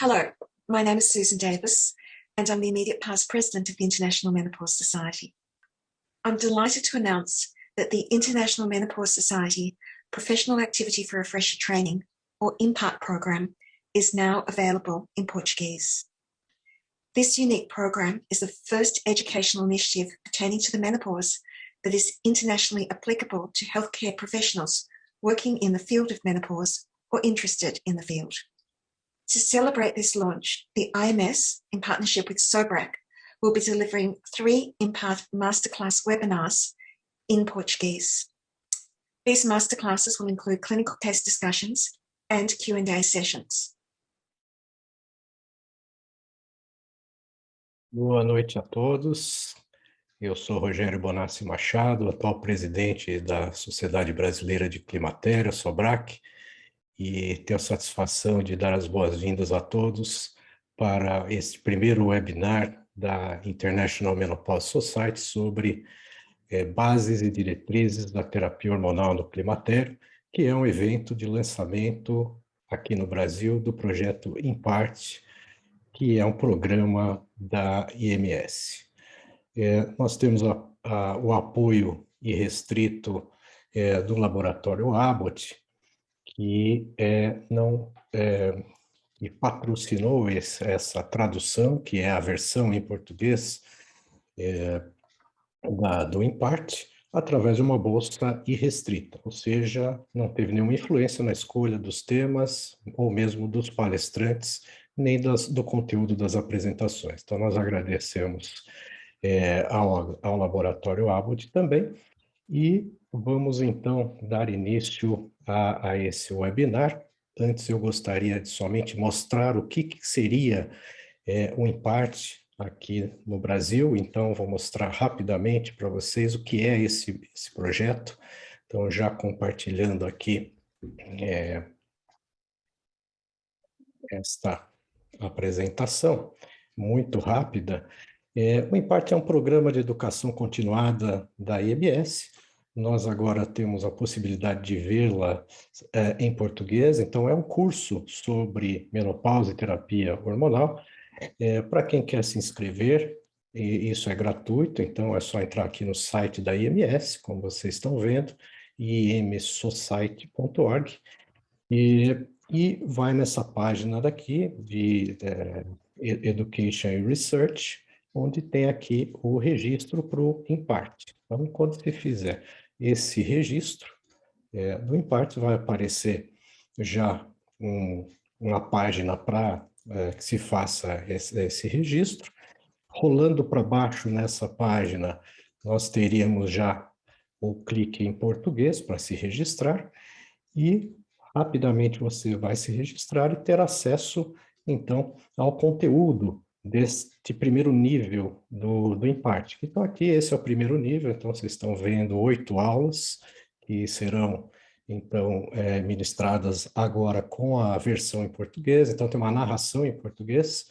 Hello, my name is Susan Davis, and I'm the immediate past president of the International Menopause Society. I'm delighted to announce that the International Menopause Society Professional Activity for Refresher Training, or IMPART program, is now available in Portuguese. This unique program is the first educational initiative pertaining to the menopause that is internationally applicable to healthcare professionals working in the field of menopause or interested in the field. To celebrate this launch, the IMS, in partnership with SOBRAC, will be delivering 3 IMPART Masterclass webinars in Portuguese. These masterclasses will include clinical case discussions and Q&A sessions. Boa noite a todos. Eu sou Rogério Bonassi Machado, atual presidente da Sociedade Brasileira de Climatério, SOBRAC, e tenho a satisfação de dar as boas-vindas a todos para este primeiro webinar da International Menopause Society sobre bases e diretrizes da terapia hormonal no climatério, que é um evento de lançamento aqui no Brasil do projeto IMPART, que é um programa da IMS. Nós temos o apoio irrestrito do laboratório Abbott, que que patrocinou essa tradução, que é a versão em português do IMPART, através de uma bolsa irrestrita, ou seja, não teve nenhuma influência na escolha dos temas, ou mesmo dos palestrantes, nem do conteúdo das apresentações. Então, nós agradecemos ao laboratório Abbott também, e vamos, então, dar início a esse webinar. Antes, eu gostaria de somente mostrar o que seria o IMPART aqui no Brasil. Então, vou mostrar rapidamente para vocês o que é esse projeto. Então, já compartilhando aqui esta apresentação, muito rápida. O IMPART é um programa de educação continuada da IMS. Nós agora temos a possibilidade de vê-la em português. Então, é um curso sobre menopausa e terapia hormonal. Para quem quer se inscrever, isso é gratuito, então é só entrar aqui no site da IMS, como vocês estão vendo, imsociety.org, e vai nessa página daqui de Education and Research, onde tem aqui o registro para o IMPART. Então, quando você fizer esse registro do IMPART, vai aparecer já uma página para que se faça esse registro. Rolando para baixo nessa página, nós teríamos já o clique em português para se registrar, e rapidamente você vai se registrar e ter acesso, então, ao conteúdo deste primeiro nível do IMPART. Então, aqui esse é o primeiro nível, então vocês estão vendo 8 aulas que serão, então, ministradas agora com a versão em português. Então, tem uma narração em português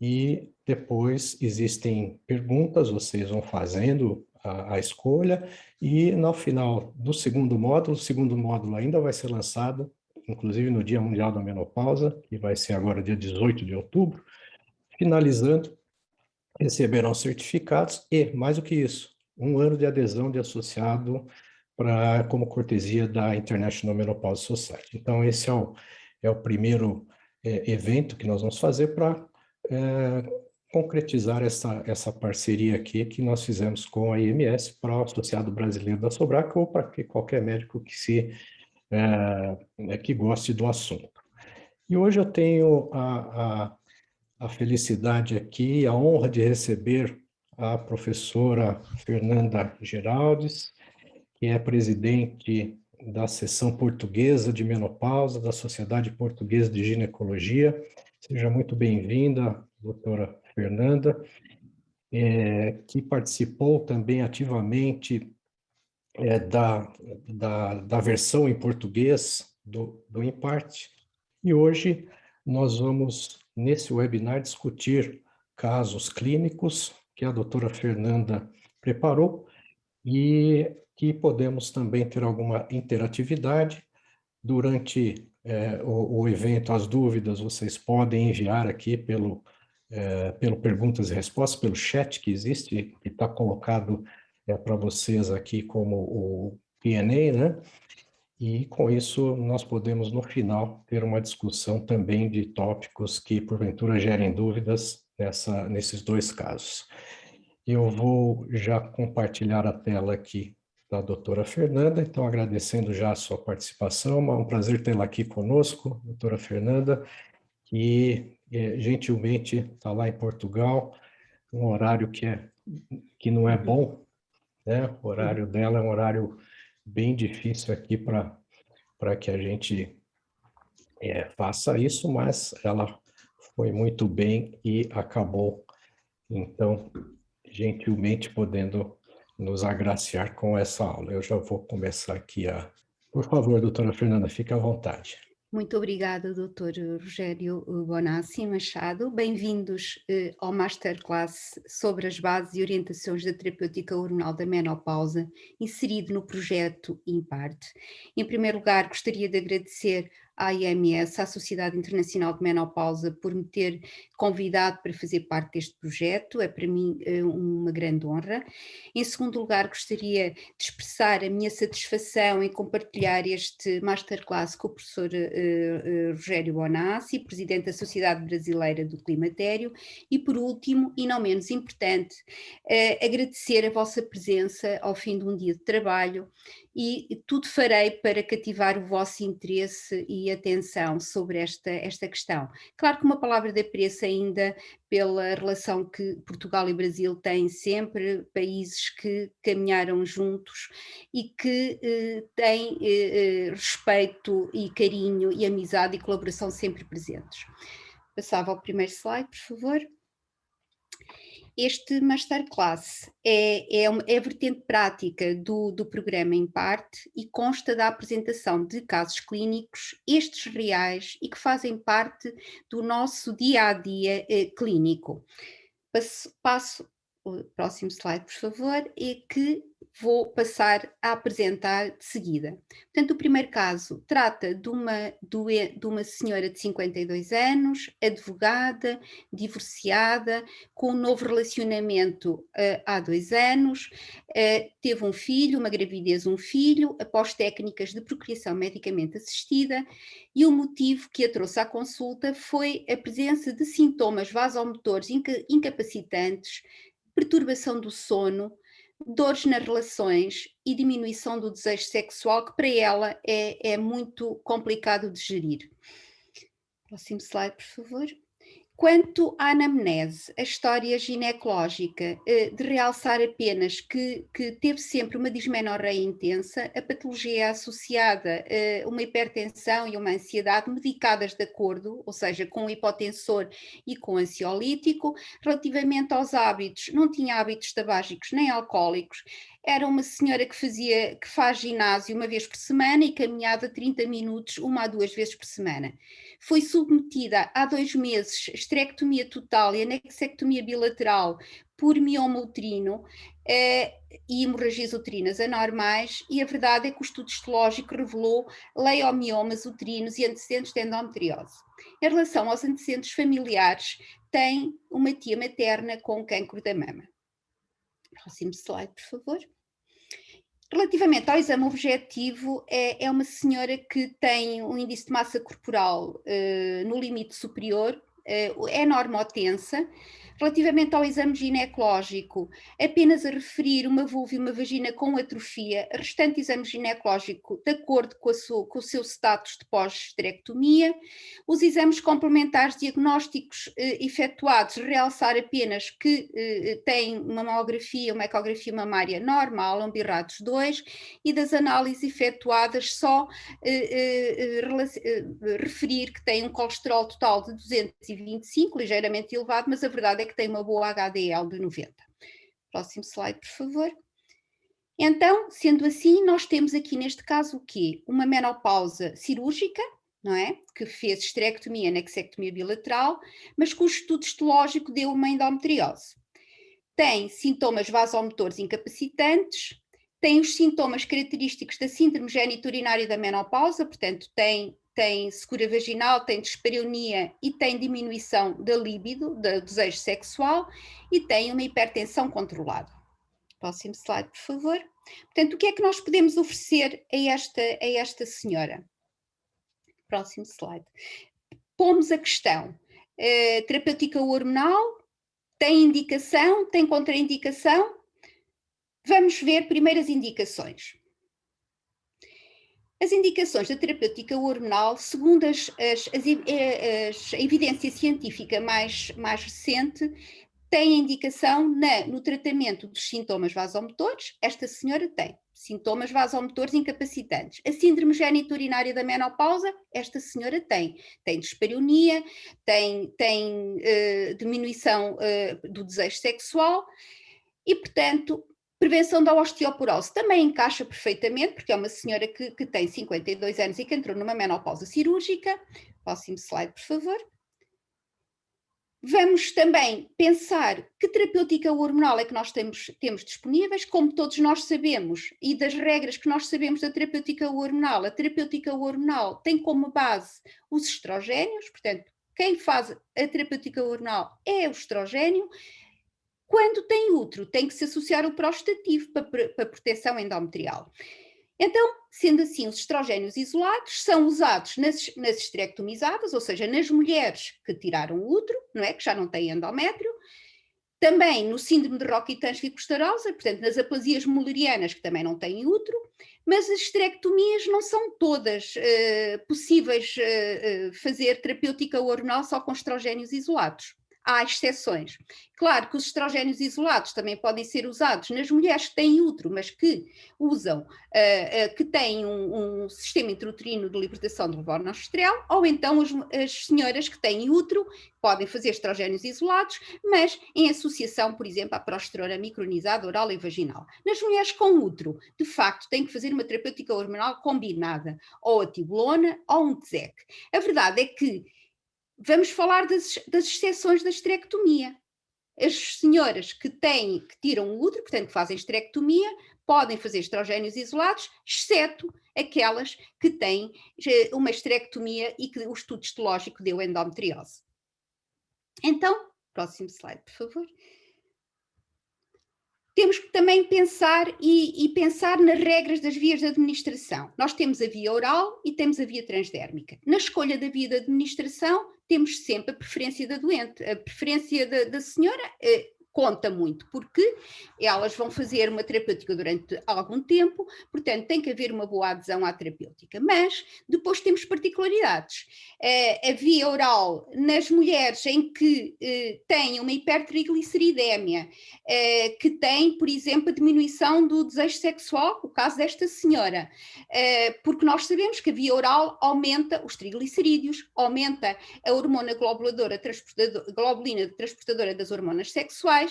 e depois existem perguntas, vocês vão fazendo a escolha, e no final do segundo módulo, o segundo módulo ainda vai ser lançado, inclusive no Dia Mundial da Menopausa, que vai ser agora dia 18 de outubro, finalizando, receberão certificados e, mais do que isso, 1 ano de adesão de associado como cortesia da International Menopause Society. Então, esse é o primeiro evento que nós vamos fazer para concretizar essa parceria aqui que nós fizemos com a IMS para o associado brasileiro da SOBRAC, ou para qualquer médico que goste do assunto. E hoje eu tenho a felicidade aqui, a honra de receber a professora Fernanda Geraldes, que é presidente da seção portuguesa de menopausa da Sociedade Portuguesa de Ginecologia. Seja muito bem-vinda, doutora Fernanda, que participou também ativamente da versão em português do IMPART. E hoje nós vamos, nesse webinar, discutir casos clínicos que a doutora Fernanda preparou e que podemos também ter alguma interatividade. Durante o evento, as dúvidas, vocês podem enviar aqui pelo perguntas e respostas, pelo chat que existe, que está colocado para vocês aqui como o Q&A, né? E com isso nós podemos, no final, ter uma discussão também de tópicos que, porventura, gerem dúvidas nesses dois casos. Eu vou já compartilhar a tela aqui da doutora Fernanda, então agradecendo já a sua participação, é um prazer tê-la aqui conosco, doutora Fernanda, que gentilmente está lá em Portugal, um horário que não é bom, né? O horário dela é um horário bem difícil aqui para que a gente faça isso, mas ela foi muito bem e acabou, então, gentilmente podendo nos agraciar com essa aula. Eu já vou começar aqui Por favor, doutora Fernanda, fique à vontade. Muito obrigada, Dr. Rogério Bonassi Machado. Bem-vindos ao Masterclass sobre as bases e orientações da terapêutica hormonal da menopausa, inserido no projeto IMPART. Em primeiro lugar, gostaria de agradecer à IMS, à Sociedade Internacional de Menopausa, por me ter convidado para fazer parte deste projeto. É para mim uma grande honra. Em segundo lugar, gostaria de expressar a minha satisfação em compartilhar este Masterclass com o professor Rogério Bonassi, presidente da Sociedade Brasileira do Climatério, e por último, e não menos importante, agradecer a vossa presença ao fim de um dia de trabalho, e tudo farei para cativar o vosso interesse e atenção sobre esta questão. Claro que uma palavra de apreço ainda pela relação que Portugal e Brasil têm sempre, países que caminharam juntos e que têm respeito e carinho e amizade e colaboração sempre presentes. Passava ao primeiro slide, por favor. Este Masterclass é a vertente prática do programa IMPART e consta da apresentação de casos clínicos, estes reais e que fazem parte do nosso dia-a-dia clínico. Passo o próximo slide, por favor, e que vou passar a apresentar de seguida. Portanto, o primeiro caso trata de uma senhora de 52 anos, advogada, divorciada, com um novo relacionamento há 2 anos, teve um filho, uma gravidez, um filho, após técnicas de procriação medicamente assistida, e o motivo que a trouxe à consulta foi a presença de sintomas vasomotores incapacitantes, perturbação do sono, dores nas relações e diminuição do desejo sexual, que para ela é muito complicado de gerir. Próximo slide, por favor. Quanto à anamnese, a história ginecológica, de realçar apenas que teve sempre uma dismenorreia intensa, a patologia é associada a uma hipertensão e uma ansiedade medicadas de acordo, ou seja, com um hipotensor e com ansiolítico. Relativamente aos hábitos, não tinha hábitos tabágicos nem alcoólicos, era uma senhora que faz ginásio uma vez por semana e caminhada 30 minutos, 1 a 2 vezes por semana. Foi submetida há 2 meses esterectomia total e anexectomia bilateral por mioma uterino e hemorragias uterinas anormais, e a verdade é que o estudo histológico revelou leiomiomas uterinos e antecedentes de endometriose. Em relação aos antecedentes familiares, tem uma tia materna com cancro da mama. Próximo slide, por favor. Relativamente ao exame objetivo, é uma senhora que tem um índice de massa corporal no limite superior, é normotensa. Relativamente ao exame ginecológico, apenas a referir uma vulva e uma vagina com atrofia, restante exame ginecológico de acordo com o seu status de pós-esterectomia. Os exames complementares diagnósticos efetuados, realçar apenas que tem uma mamografia, uma ecografia mamária normal, Ambirrados 2, e das análises efetuadas só referir que tem um colesterol total de 225, ligeiramente elevado, mas a verdade é que tem uma boa HDL de 90. Próximo slide, por favor. Então, sendo assim, nós temos aqui neste caso o quê? Uma menopausa cirúrgica, não é? Que fez esterectomia, anexectomia bilateral, mas cujo estudo histológico deu uma endometriose. Tem sintomas vasomotores incapacitantes, tem os sintomas característicos da síndrome genitorinária da menopausa, portanto tem tem secura vaginal, tem dispareunia e tem diminuição da libido, do desejo sexual, e tem uma hipertensão controlada. Próximo slide, por favor. Portanto, o que é que nós podemos oferecer a esta senhora? Próximo slide. Pomos a questão, terapêutica hormonal, tem indicação, tem contraindicação? Vamos ver primeiras indicações. As indicações da terapêutica hormonal, segundo a evidência científica mais recente, tem indicação no tratamento dos sintomas vasomotores. Esta senhora tem sintomas vasomotores incapacitantes. A síndrome geniturinária da menopausa, esta senhora tem dispareunia, tem diminuição do desejo sexual e, portanto, prevenção da osteoporose também encaixa perfeitamente, porque é uma senhora que tem 52 anos e que entrou numa menopausa cirúrgica. Próximo slide, por favor. Vamos também pensar que terapêutica hormonal é que nós temos disponíveis. Como todos nós sabemos, e das regras que nós sabemos da terapêutica hormonal, a terapêutica hormonal tem como base os estrogénios, portanto, quem faz a terapêutica hormonal é o estrogénio. Quando tem útero, tem que se associar o prostativo para proteção endometrial. Então, sendo assim, os estrogénios isolados são usados nas esterectomizadas, ou seja, nas mulheres que tiraram o útero, não é? Que já não têm endométrio, também no síndrome de Rokitansky-Kustarosa, portanto, nas aplasias mullerianas que também não têm útero, mas as esterectomias não são todas possíveis fazer terapêutica hormonal só com estrogénios isolados. Há exceções. Claro que os estrogénios isolados também podem ser usados nas mulheres que têm útero, mas que usam, que têm um sistema intrauterino de libertação de levonorgestrel, ou então as senhoras que têm útero podem fazer estrogénios isolados, mas em associação, por exemplo, à progesterona micronizada oral e vaginal. Nas mulheres com útero, de facto, têm que fazer uma terapêutica hormonal combinada, ou a tibolona ou um TZEC. A verdade é que vamos falar das exceções da esterectomia. As senhoras que tiram o útero, portanto que fazem esterectomia, podem fazer estrogénios isolados, exceto aquelas que têm uma esterectomia e que o estudo histológico deu endometriose. Então, próximo slide, por favor. Temos que também pensar pensar nas regras das vias de administração. Nós temos a via oral e temos a via transdérmica. Na escolha da via de administração, temos sempre a preferência da doente. A preferência da senhora conta muito, porque elas vão fazer uma terapêutica durante algum tempo, portanto tem que haver uma boa adesão à terapêutica, mas depois temos particularidades. A via oral nas mulheres em que têm uma hipertrigliceridemia, que tem, por exemplo, a diminuição do desejo sexual, o caso desta senhora, porque nós sabemos que a via oral aumenta os triglicerídeos, aumenta a hormona globulina transportadora das hormonas sexuais,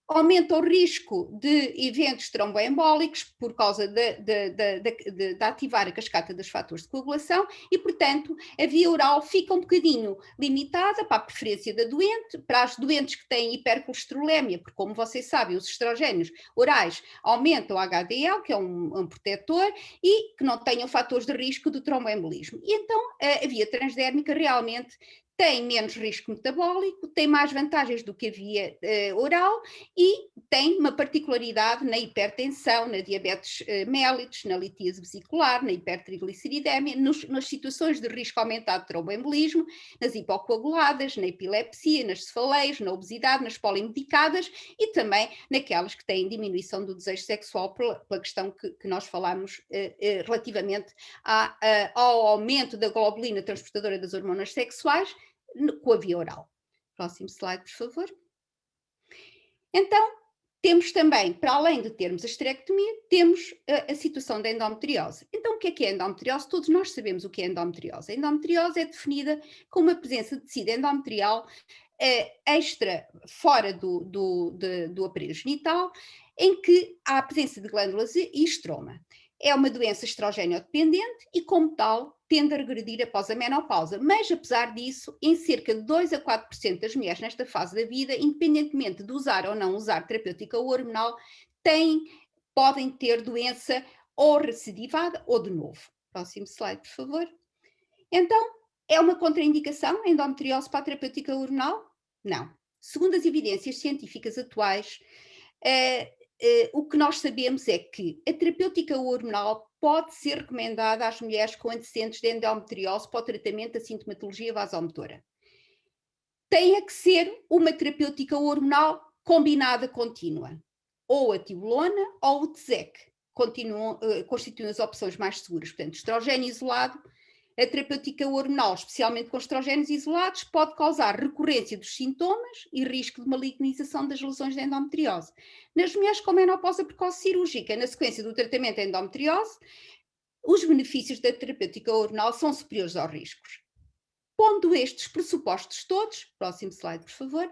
aumenta o risco de eventos tromboembólicos por causa de ativar a cascata dos fatores de coagulação e, portanto, a via oral fica um bocadinho limitada para a preferência da doente, para as doentes que têm hipercolesterolemia, porque, como vocês sabem, os estrogénios orais aumentam o HDL, que é um protetor, e que não tenham fatores de risco de tromboembolismo. E então a via transdérmica realmente tem menos risco metabólico, tem mais vantagens do que a via oral e tem uma particularidade na hipertensão, na diabetes mellitus, na litíase vesicular, na hipertrigliceridemia, nas situações de risco aumentado de tromboembolismo, nas hipocoaguladas, na epilepsia, nas cefaleias, na obesidade, nas polimedicadas e também naquelas que têm diminuição do desejo sexual pela questão que nós falámos relativamente ao aumento da globulina transportadora das hormonas sexuais, com a via oral. Próximo slide, por favor. Então, temos também, para além de termos a esterectomia, temos a situação da endometriose. Então, o que é endometriose? Todos nós sabemos o que é endometriose. A endometriose é definida como a presença de tecido endometrial extra, fora do aparelho genital, em que há a presença de glândulas e estroma. É uma doença estrogênio-dependente e, como tal, tende a regredir após a menopausa. Mas, apesar disso, em cerca de 2 a 4% das mulheres nesta fase da vida, independentemente de usar ou não usar terapêutica hormonal, podem ter doença ou recidivada ou de novo. Próximo slide, por favor. Então, é uma contraindicação a endometriose para a terapêutica hormonal? Não. Segundo as evidências científicas atuais, o que nós sabemos é que a terapêutica hormonal pode ser recomendada às mulheres com antecedentes de endometriose para o tratamento da sintomatologia vasomotora. Tem que ser uma terapêutica hormonal combinada contínua, ou a tibolona ou o TZEC, constituem as opções mais seguras. Portanto, estrogênio isolado, a terapêutica hormonal, especialmente com estrogénios isolados, pode causar recorrência dos sintomas e risco de malignização das lesões de endometriose. Nas mulheres com menopausa precoce cirúrgica, na sequência do tratamento de endometriose, os benefícios da terapêutica hormonal são superiores aos riscos. Pondo estes pressupostos todos, próximo slide, por favor,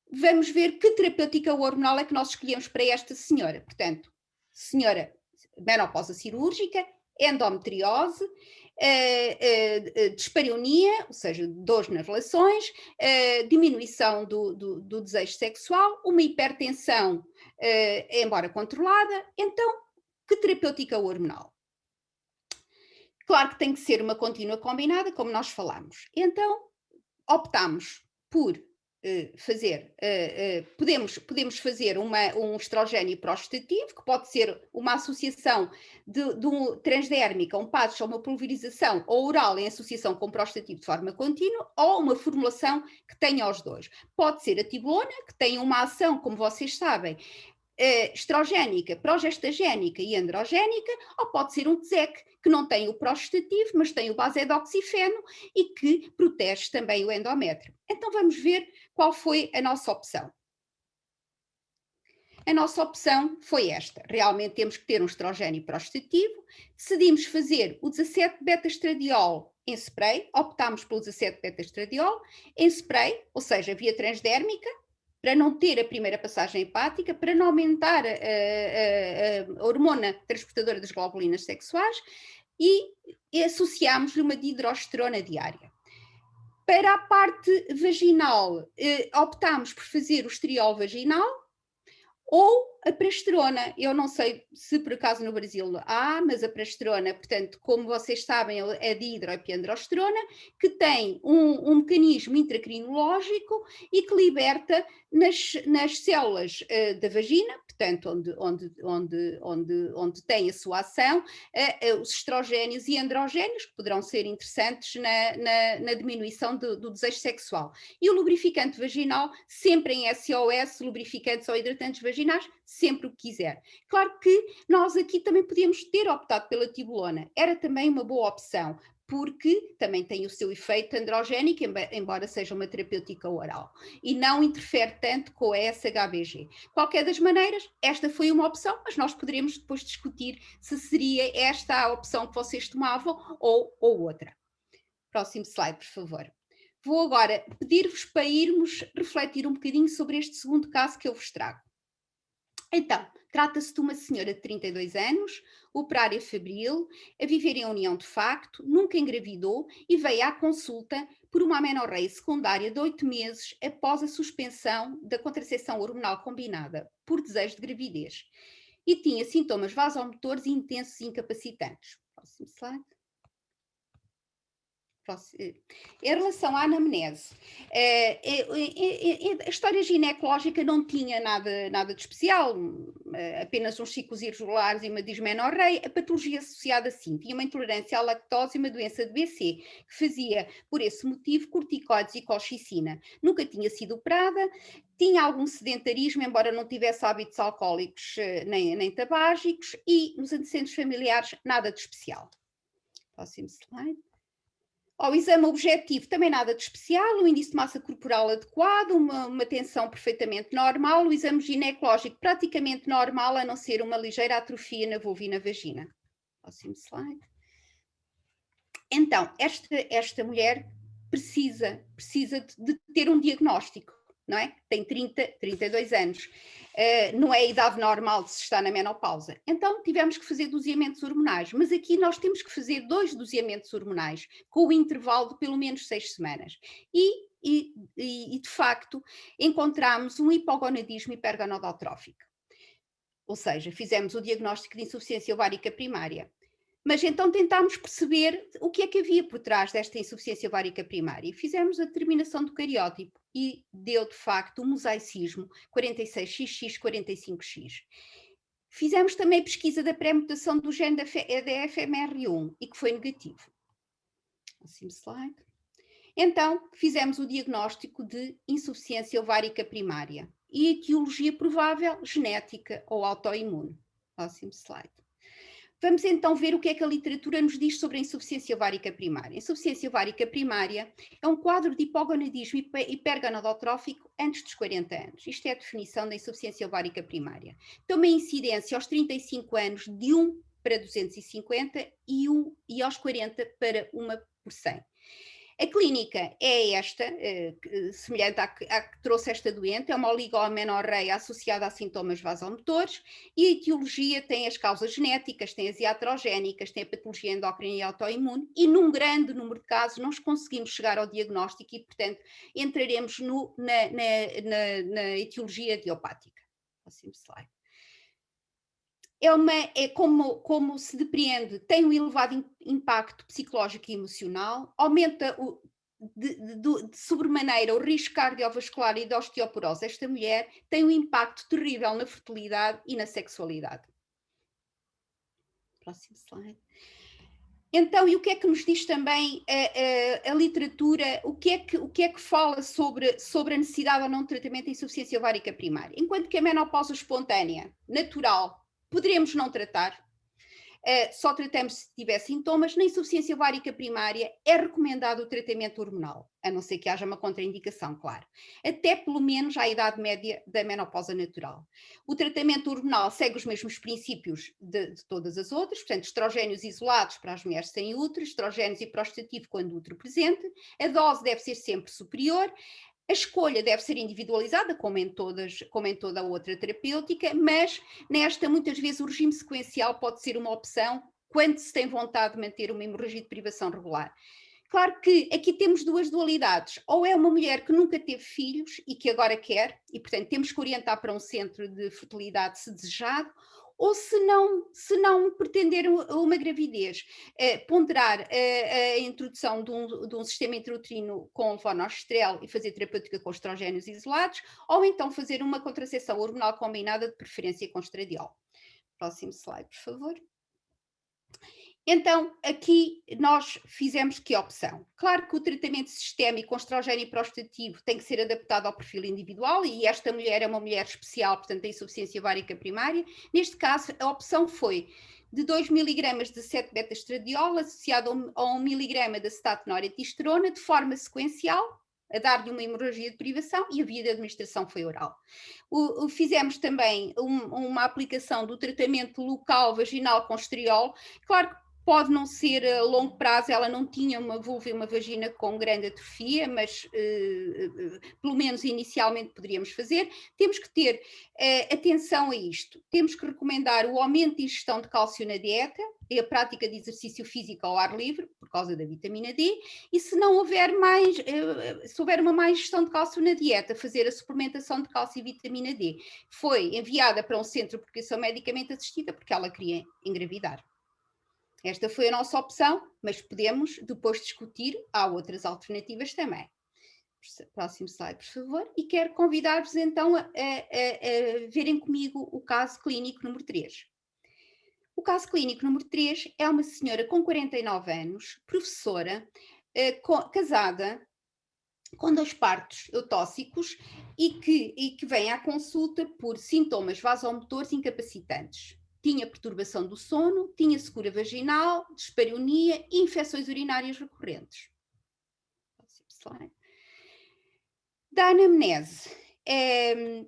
vamos ver que terapêutica hormonal é que nós escolhemos para esta senhora. Portanto, senhora menopausa cirúrgica, endometriose, dispareunia, ou seja, dores nas relações, diminuição do desejo sexual, uma hipertensão, embora controlada. Então, que terapêutica hormonal? Claro que tem que ser uma contínua combinada, como nós falamos. Então, optamos por podemos fazer um estrogênio prostativo, que pode ser uma associação de um transdérmica, um patch ou uma pulverização ou oral em associação com prostativo de forma contínua, ou uma formulação que tenha os dois. Pode ser a tibolona, que tem uma ação, como vocês sabem, estrogénica, progestagénica e androgénica, ou pode ser um TZEC, que não tem o prostativo, mas tem o basedoxifeno e que protege também o endométrio. Então vamos ver qual foi a nossa opção. A nossa opção foi esta. Realmente temos que ter um estrogénio prostativo. Decidimos fazer o 17-beta-estradiol em spray, optámos pelo 17-beta-estradiol em spray, ou seja, via transdérmica, para não ter a primeira passagem hepática, para não aumentar a hormona transportadora das globulinas sexuais, e associámos-lhe uma dihidroesterona diária. Para a parte vaginal, optámos por fazer o estriol vaginal ou a prasterona. Eu não sei se por acaso no Brasil há, mas a prasterona, portanto, como vocês sabem, é dihidroepiandrosterona, que tem um mecanismo intracrinológico e que liberta nas células da vagina, portanto, onde tem a sua ação, os estrogénios e androgénios, que poderão ser interessantes na diminuição do desejo sexual. E o lubrificante vaginal, sempre em SOS, lubrificantes ou hidratantes vaginais, sempre o que quiser. Claro que nós aqui também podíamos ter optado pela tibolona, era também uma boa opção, porque também tem o seu efeito androgénico, embora seja uma terapêutica oral, e não interfere tanto com a SHBG. Qualquer das maneiras, esta foi uma opção, mas nós poderemos depois discutir se seria esta a opção que vocês tomavam ou outra. Próximo slide, por favor. Vou agora pedir-vos para irmos refletir um bocadinho sobre este segundo caso que eu vos trago. Então, trata-se de uma senhora de 32 anos, operária fabril, a viver em união de facto, nunca engravidou e veio à consulta por uma amenorreia secundária de 8 meses após a suspensão da contracepção hormonal combinada por desejo de gravidez. E tinha sintomas vasomotores intensos e incapacitantes. Próximo slide. Em relação à anamnese, a história ginecológica não tinha nada de especial, apenas uns ciclos irregulares e uma dismenorreia. A patologia associada sim, tinha uma intolerância à lactose e uma doença de BC, que fazia, por esse motivo, corticoides e colchicina. Nunca tinha sido operada, tinha algum sedentarismo, embora não tivesse hábitos alcoólicos nem tabágicos, e nos antecedentes familiares nada de especial. Próximo slide. Ao exame objetivo, também nada de especial, um índice de massa corporal adequado, uma tensão perfeitamente normal, o exame ginecológico praticamente normal, a não ser uma ligeira atrofia na vulva e na vagina. Próximo slide. Então, esta mulher precisa de ter um diagnóstico, não é? Tem 32 anos. Não é a idade normal de se estar na menopausa. Então tivemos que fazer doseamentos hormonais, mas aqui nós temos que fazer 2 doseamentos hormonais, com o intervalo de pelo menos 6 semanas. E de facto encontramos um hipogonadismo hipergonadotrófico. Ou seja, fizemos o diagnóstico de insuficiência ovárica primária. Mas então tentámos perceber o que é que havia por trás desta insuficiência ovárica primária. E fizemos a determinação do cariótipo e deu, de facto, um mosaicismo 46XX, 45X. Fizemos também pesquisa da pré-mutação do gene da FMR1 e que foi negativo. Próximo slide. Então, fizemos o diagnóstico de insuficiência ovárica primária e etiologia provável genética ou autoimune. Próximo slide. Vamos então ver o que é que a literatura nos diz sobre a insuficiência ovárica primária. A insuficiência ovárica primária é um quadro de hipogonadismo hipergonadotrófico antes dos 40 anos. Isto é a definição da insuficiência ovárica primária. Tem uma incidência aos 35 anos de 1 para 250 e aos 40 para 1 por 100. A clínica é esta, semelhante à que trouxe esta doente, é uma oligomenorreia associada a sintomas vasomotores, e a etiologia tem as causas genéticas, tem as iatrogénicas, tem a patologia endócrina e autoimune, e num grande número de casos nós conseguimos chegar ao diagnóstico e, portanto, entraremos na etiologia idiopática. Próximo slide. Como se depreende, tem um elevado impacto psicológico e emocional, aumenta de sobremaneira o risco cardiovascular e de osteoporose. Esta mulher tem um impacto terrível na fertilidade e na sexualidade. Próximo slide. Então, e o que é que nos diz também a literatura, o que é que fala sobre a necessidade ou não de tratamento de insuficiência ovárica primária? Enquanto que a menopausa espontânea, natural, poderemos não tratar, só tratamos se tiver sintomas. Na insuficiência ovárica primária é recomendado o tratamento hormonal, a não ser que haja uma contraindicação, claro, até pelo menos à idade média da menopausa natural. O tratamento hormonal segue os mesmos princípios de todas as outras, portanto, estrogénios isolados para as mulheres sem útero, estrogénios e prostativo quando o útero presente, a dose deve ser sempre superior. A escolha deve ser individualizada, como em toda a outra terapêutica, mas nesta, muitas vezes, o regime sequencial pode ser uma opção quando se tem vontade de manter uma hemorragia de privação regular. Claro que aqui temos duas dualidades. Ou é uma mulher que nunca teve filhos e que agora quer, e, portanto, temos que orientar para um centro de fertilidade se desejado, ou se não pretender uma gravidez, ponderar a introdução de um sistema intrauterino com levonorgestrel e fazer terapêutica com estrogénios isolados, ou então fazer uma contracepção hormonal combinada, de preferência com estradiol. Próximo slide, por favor. Então, aqui nós fizemos que opção? Claro que o tratamento sistémico com estrogênio prostativo tem que ser adaptado ao perfil individual, e esta mulher é uma mulher especial, portanto tem insuficiência ovárica primária. Neste caso, a opção foi de 2 mg de 7-beta-estradiol associado a 1 mg de acetato de noretistrona de forma sequencial, a dar-lhe uma hemorragia de privação, e a via de administração foi oral. Fizemos também uma aplicação do tratamento local vaginal com estriol. Claro que pode não ser a longo prazo, ela não tinha uma vulva e uma vagina com grande atrofia, mas pelo menos inicialmente poderíamos fazer. Temos que ter atenção a isto. Temos que recomendar o aumento de ingestão de cálcio na dieta e a prática de exercício físico ao ar livre, por causa da vitamina D, e se não houver se houver uma má ingestão de cálcio na dieta, fazer a suplementação de cálcio e vitamina D. Foi enviada para um centro de procriação medicamente assistida porque ela queria engravidar. Esta foi a nossa opção, mas podemos depois discutir, há outras alternativas também. Próximo slide, por favor. E quero convidar-vos então a verem comigo o caso clínico número 3. O caso clínico número 3 é uma senhora com 49 anos, professora, casada, com 2 partos eutóxicos e que vem à consulta por sintomas vasomotores incapacitantes. Tinha perturbação do sono, tinha secura vaginal, dispareunia e infecções urinárias recorrentes. Da anamnese,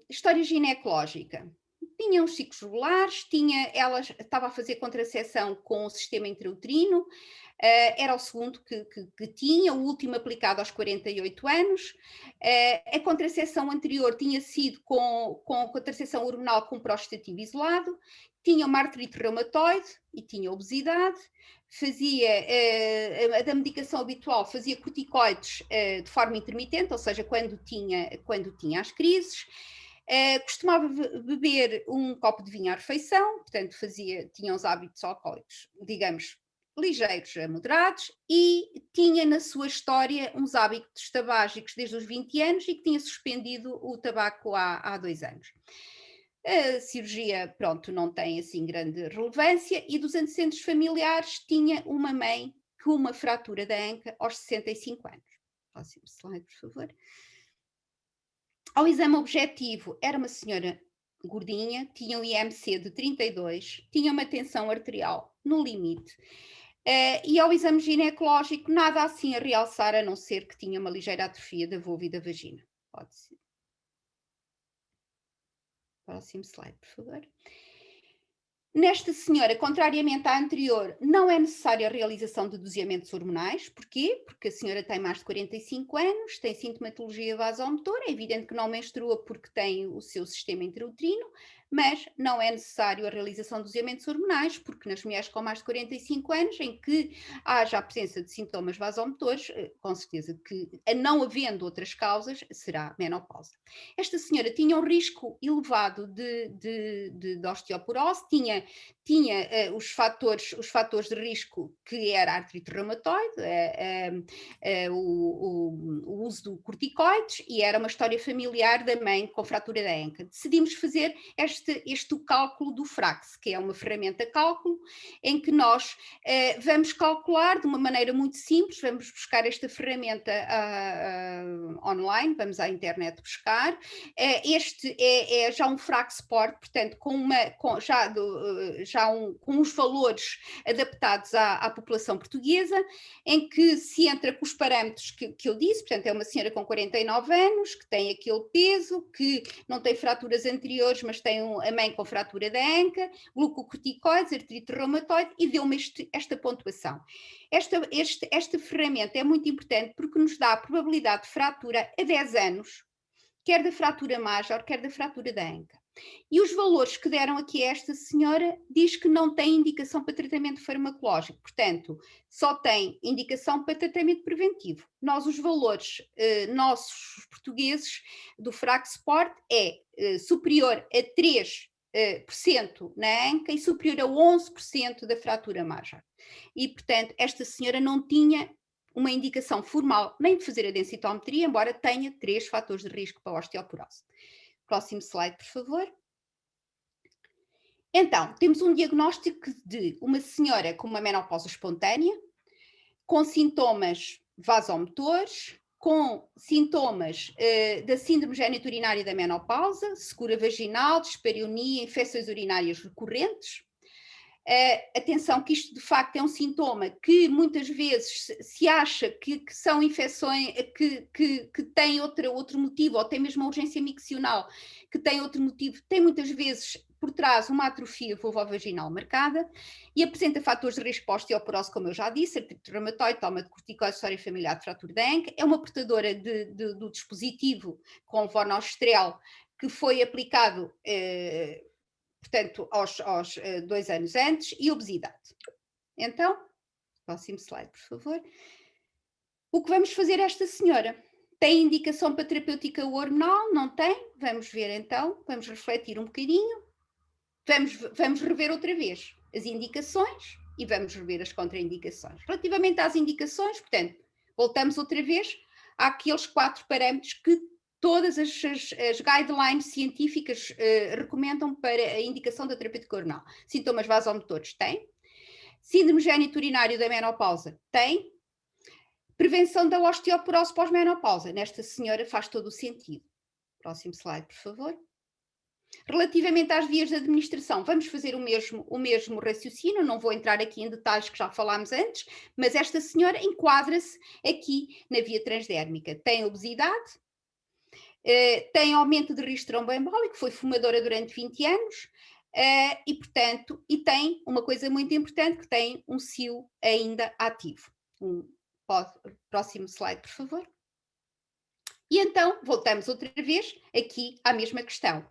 história ginecológica. Tinha uns ciclos regulares, ela estava a fazer contracepção com o sistema intrauterino, era o segundo que tinha, o último aplicado aos 48 anos. A contracepção anterior tinha sido com contracepção hormonal com prostativo isolado, tinha uma artrite reumatoide e tinha obesidade, fazia da medicação habitual, fazia corticoides de forma intermitente, ou seja, quando tinha as crises. Costumava beber um copo de vinho à refeição, portanto tinha os hábitos alcoólicos, digamos, ligeiros a moderados, e tinha na sua história uns hábitos tabágicos desde os 20 anos e que tinha suspendido o tabaco há 2 anos. A cirurgia, pronto, não tem assim grande relevância, e dos antecedentes familiares tinha uma mãe com uma fratura da anca aos 65 anos. Próximo slide, por favor. Ao exame objetivo, era uma senhora gordinha, tinha um IMC de 32, tinha uma tensão arterial no limite. E ao exame ginecológico, nada assim a realçar, a não ser que tinha uma ligeira atrofia da vulva e da vagina. Pode ser. Próximo slide, por favor. Nesta senhora, contrariamente à anterior, não é necessária a realização de doseamentos hormonais. Porquê? Porque a senhora tem mais de 45 anos, tem sintomatologia vasomotora, é evidente que não menstrua porque tem o seu sistema intrauterino, mas não é necessário a realização de doseamentos hormonais, porque nas mulheres com mais de 45 anos, em que haja a presença de sintomas vasomotores, com certeza que, não havendo outras causas, será menopausa. Esta senhora tinha um risco elevado de osteoporose, tinha os fatores de risco, que era a artrite reumatoide, o uso de corticoides, e era uma história familiar da mãe com fratura da anca. Decidimos fazer este cálculo do FRAX, que é uma ferramenta de cálculo, em que nós vamos calcular de uma maneira muito simples, vamos buscar esta ferramenta online, vamos à internet buscar. Este é já um FRAX-Sport, portanto, com os valores adaptados à população portuguesa, em que se entra com os parâmetros que eu disse. Portanto, é uma senhora com 49 anos, que tem aquele peso, que não tem fraturas anteriores, mas tem a mãe com fratura da anca, glucocorticoides, artrite reumatoide, e deu-me esta pontuação. Esta ferramenta é muito importante porque nos dá a probabilidade de fratura a 10 anos, quer da fratura major, quer da fratura da anca. E os valores que deram aqui a esta senhora diz que não tem indicação para tratamento farmacológico, portanto, só tem indicação para tratamento preventivo. Os valores nossos portugueses do FRAX-Sport é superior a 3% na anca e superior a 11% da fratura major. E, portanto, esta senhora não tinha uma indicação formal nem de fazer a densitometria, embora tenha 3 fatores de risco para a osteoporose. Próximo slide, por favor. Então, temos um diagnóstico de uma senhora com uma menopausa espontânea, com sintomas vasomotores, com sintomas da síndrome geniturinária da menopausa, secura vaginal, dispareunia, infecções urinárias recorrentes. Atenção que isto de facto é um sintoma que muitas vezes se acha que são infecções que têm outro motivo, ou tem mesmo uma urgência miccional que tem outro motivo, tem muitas vezes por trás uma atrofia vulvovaginal marcada, e apresenta fatores de risco para a osteoporose, como eu já disse, artrite reumatoide, toma de corticoides, história familiar de fratura da anca, é uma portadora do dispositivo com vonostrel que foi aplicado portanto, aos 2 anos antes, e obesidade. Então, próximo slide, por favor. O que vamos fazer a esta senhora? Tem indicação para terapêutica hormonal? Não tem? Vamos ver então, vamos refletir um bocadinho, vamos rever outra vez as indicações e vamos rever as contraindicações. Relativamente às indicações, portanto, voltamos outra vez àqueles 4 parâmetros que todas as guidelines científicas recomendam para a indicação da terapêutica hormonal. Sintomas vasomotores, tem. Síndrome geniturinário da menopausa, tem. Prevenção da osteoporose pós-menopausa. Nesta senhora faz todo o sentido. Próximo slide, por favor. Relativamente às vias de administração, vamos fazer o mesmo raciocínio, não vou entrar aqui em detalhes que já falámos antes, mas esta senhora enquadra-se aqui na via transdérmica. Tem obesidade, tem aumento de risco tromboembólico, foi fumadora durante 20 anos, e, portanto, tem uma coisa muito importante, que tem um CIO ainda ativo. Próximo slide, por favor. E então, voltamos outra vez aqui à mesma questão.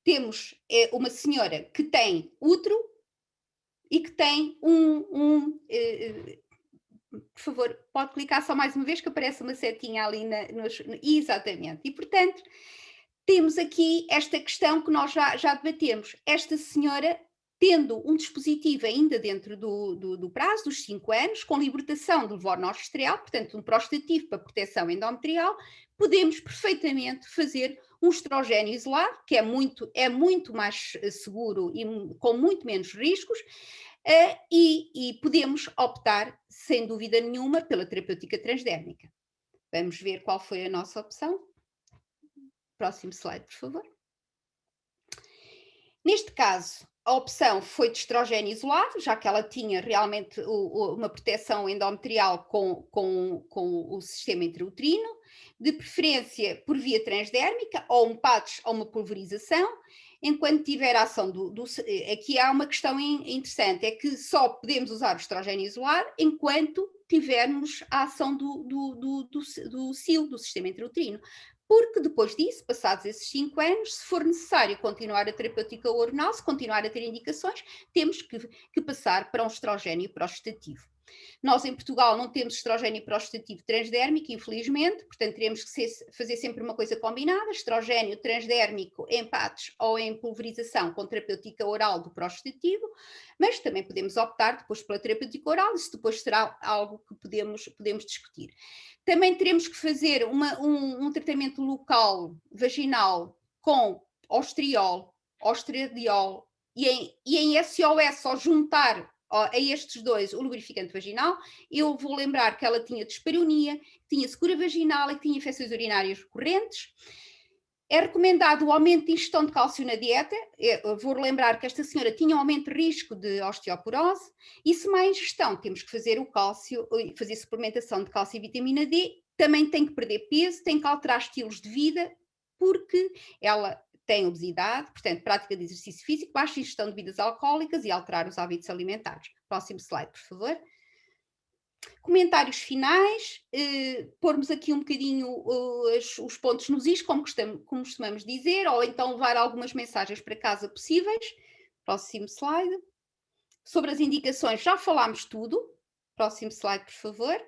Temos uma senhora que tem útero e que tem por favor, pode clicar só mais uma vez que aparece uma setinha ali exatamente. E, portanto, temos aqui esta questão que nós já debatemos. Esta senhora tendo um dispositivo ainda dentro do prazo dos 5 anos, com libertação do levor nostril, portanto um prostativo para proteção endometrial, podemos perfeitamente fazer um estrogênio isolado, que é muito mais seguro e com muito menos riscos, e podemos optar, sem dúvida nenhuma, pela terapêutica transdérmica. Vamos ver qual foi a nossa opção. Próximo slide, por favor. Neste caso, a opção foi de estrogênio isolado, já que ela tinha realmente uma proteção endometrial com o sistema intrauterino, de preferência por via transdérmica, ou um patch ou uma pulverização, enquanto tiver a ação aqui há uma questão interessante, é que só podemos usar o estrogênio isolado enquanto tivermos a ação do SIL, do sistema intrauterino. Porque depois disso, passados esses 5 anos, se for necessário continuar a terapêutica hormonal, se continuar a ter indicações, temos que passar para um estrogênio prostativo. Nós em Portugal não temos estrogênio prostativo transdérmico, infelizmente, portanto teremos que fazer sempre uma coisa combinada, estrogênio transdérmico em patches ou em pulverização com terapêutica oral do prostativo, mas também podemos optar depois pela terapêutica oral, isso depois será algo que podemos discutir. Também teremos que fazer um tratamento local vaginal com ostriol, ostradiol e em SOS, ao juntar a estes dois o lubrificante vaginal. Eu vou lembrar que ela tinha dispareunia, tinha secura vaginal e tinha infecções urinárias recorrentes. É recomendado o aumento de ingestão de cálcio na dieta. Eu vou relembrar que esta senhora tinha um aumento de risco de osteoporose, e se má ingestão, temos que fazer o cálcio, fazer suplementação de cálcio e vitamina D. Também tem que perder peso, tem que alterar estilos de vida, porque ela tem obesidade, portanto, prática de exercício físico, baixa ingestão de bebidas alcoólicas e alterar os hábitos alimentares. Próximo slide, por favor. Comentários finais, pormos aqui um bocadinho os pontos nos is, como costumamos dizer, ou então levar algumas mensagens para casa possíveis. Próximo slide. Sobre as indicações já falámos tudo. Próximo slide, por favor.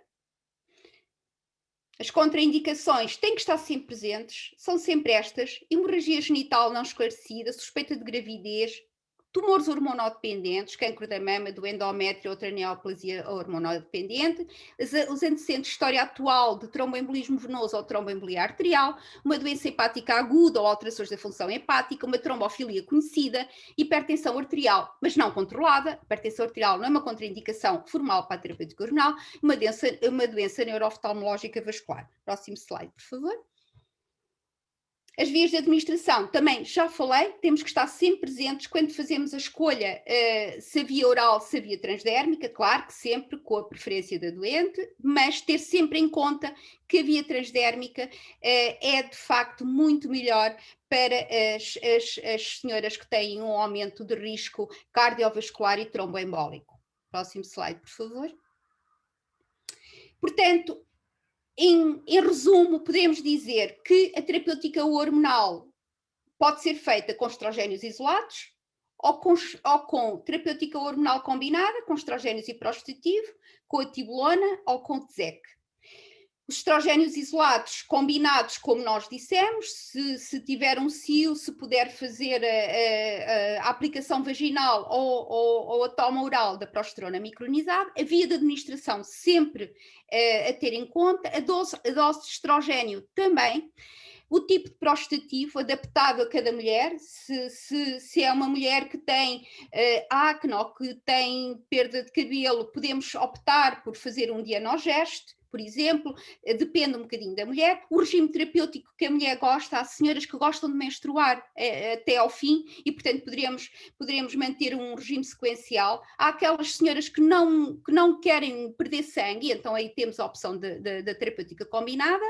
As contraindicações têm que estar sempre presentes, são sempre estas: hemorragia genital não esclarecida, suspeita de gravidez, tumores hormonodependentes, cancro da mama, do endométrio, outra neoplasia hormonodependente, os antecedentes de história atual de tromboembolismo venoso ou tromboembolia arterial, uma doença hepática aguda ou alterações da função hepática, uma trombofilia conhecida, hipertensão arterial, mas não controlada. Hipertensão arterial não é uma contraindicação formal para a terapêutica hormonal, uma doença neurooftalmológica vascular. Próximo slide, por favor. As vias de administração, também já falei, temos que estar sempre presentes quando fazemos a escolha, se a via oral, se a via transdérmica, claro que sempre com a preferência da doente, mas ter sempre em conta que a via transdérmica é de facto muito melhor para as senhoras que têm um aumento de risco cardiovascular e tromboembólico. Próximo slide, por favor. Portanto, em resumo, podemos dizer que a terapêutica hormonal pode ser feita com estrogénios isolados ou com terapêutica hormonal combinada, com estrogénios e prostativo, com a tibolona ou com o TZEC. Os estrogénios isolados combinados, como nós dissemos, se tiver um CIO, se puder fazer a aplicação vaginal ou a toma oral da progesterona micronizada, a via de administração sempre a ter em conta, a dose de estrogénio também, o tipo de prostativo adaptado a cada mulher, se é uma mulher que tem acne ou que tem perda de cabelo, podemos optar por fazer um dianogeste, por exemplo, depende um bocadinho da mulher. O regime terapêutico que a mulher gosta, há senhoras que gostam de menstruar até ao fim e, portanto, poderemos manter um regime sequencial. Há aquelas senhoras que não querem perder sangue, então aí temos a opção da terapêutica combinada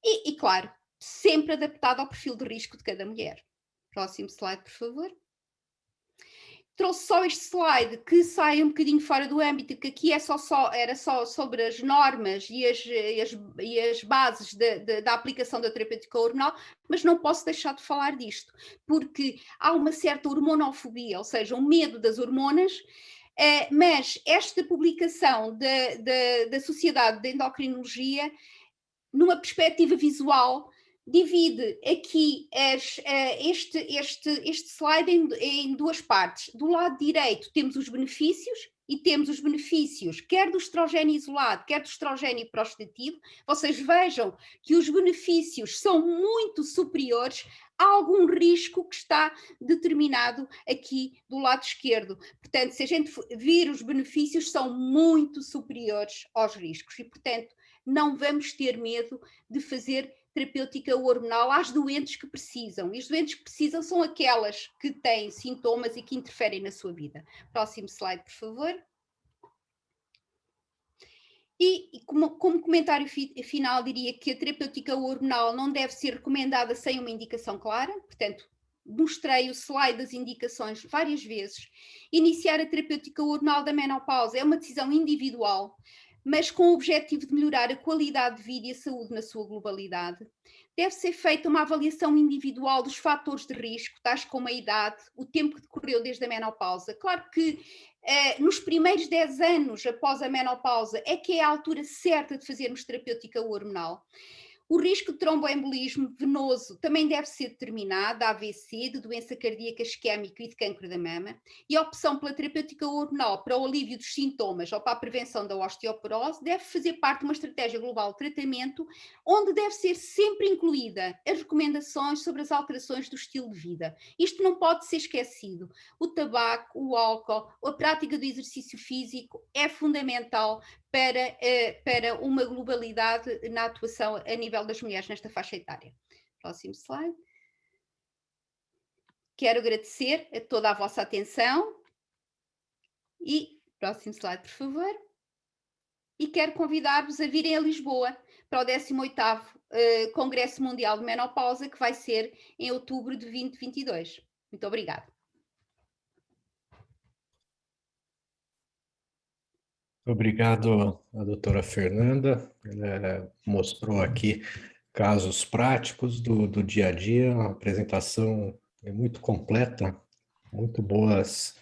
e, claro, sempre adaptado ao perfil de risco de cada mulher. Próximo slide, por favor. Trouxe só este slide que sai um bocadinho fora do âmbito, que aqui era só sobre as normas e as bases da aplicação da terapêutica hormonal, mas não posso deixar de falar disto, porque há uma certa hormonofobia, ou seja, um medo das hormonas, mas esta publicação da Sociedade de Endocrinologia, numa perspectiva visual, divide aqui este slide em duas partes. Do lado direito temos os benefícios, e temos os benefícios quer do estrogênio isolado, quer do estrogênio prostativo. Vocês vejam que os benefícios são muito superiores a algum risco que está determinado aqui do lado esquerdo. Portanto, se a gente vir os benefícios, são muito superiores aos riscos. E, portanto, não vamos ter medo de fazer terapêutica hormonal às doentes que precisam. E as doentes que precisam são aquelas que têm sintomas e que interferem na sua vida. Próximo slide, por favor. E como comentário final, diria que a terapêutica hormonal não deve ser recomendada sem uma indicação clara. Portanto, mostrei o slide das indicações várias vezes. Iniciar a terapêutica hormonal da menopausa é uma decisão individual, mas com o objetivo de melhorar a qualidade de vida e a saúde na sua globalidade. Deve ser feita uma avaliação individual dos fatores de risco, tais como a idade, o tempo que decorreu desde a menopausa. Claro que nos primeiros 10 anos após a menopausa é que é a altura certa de fazermos terapêutica hormonal. O risco de tromboembolismo venoso também deve ser determinado, de AVC, de doença cardíaca isquémica e de cancro da mama, e a opção pela terapêutica hormonal para o alívio dos sintomas ou para a prevenção da osteoporose deve fazer parte de uma estratégia global de tratamento, onde deve ser sempre incluída as recomendações sobre as alterações do estilo de vida. Isto não pode ser esquecido. O tabaco, o álcool, a prática do exercício físico é fundamental para uma globalidade na atuação a nível das mulheres nesta faixa etária. Próximo slide. Quero agradecer a toda a vossa atenção e, próximo slide, por favor. E quero convidar-vos a virem a Lisboa para o 18º Congresso Mundial de Menopausa, que vai ser em outubro de 2022. Muito obrigada. Obrigado à doutora Fernanda. Ela mostrou aqui casos práticos do dia a dia, uma apresentação muito completa, muito boas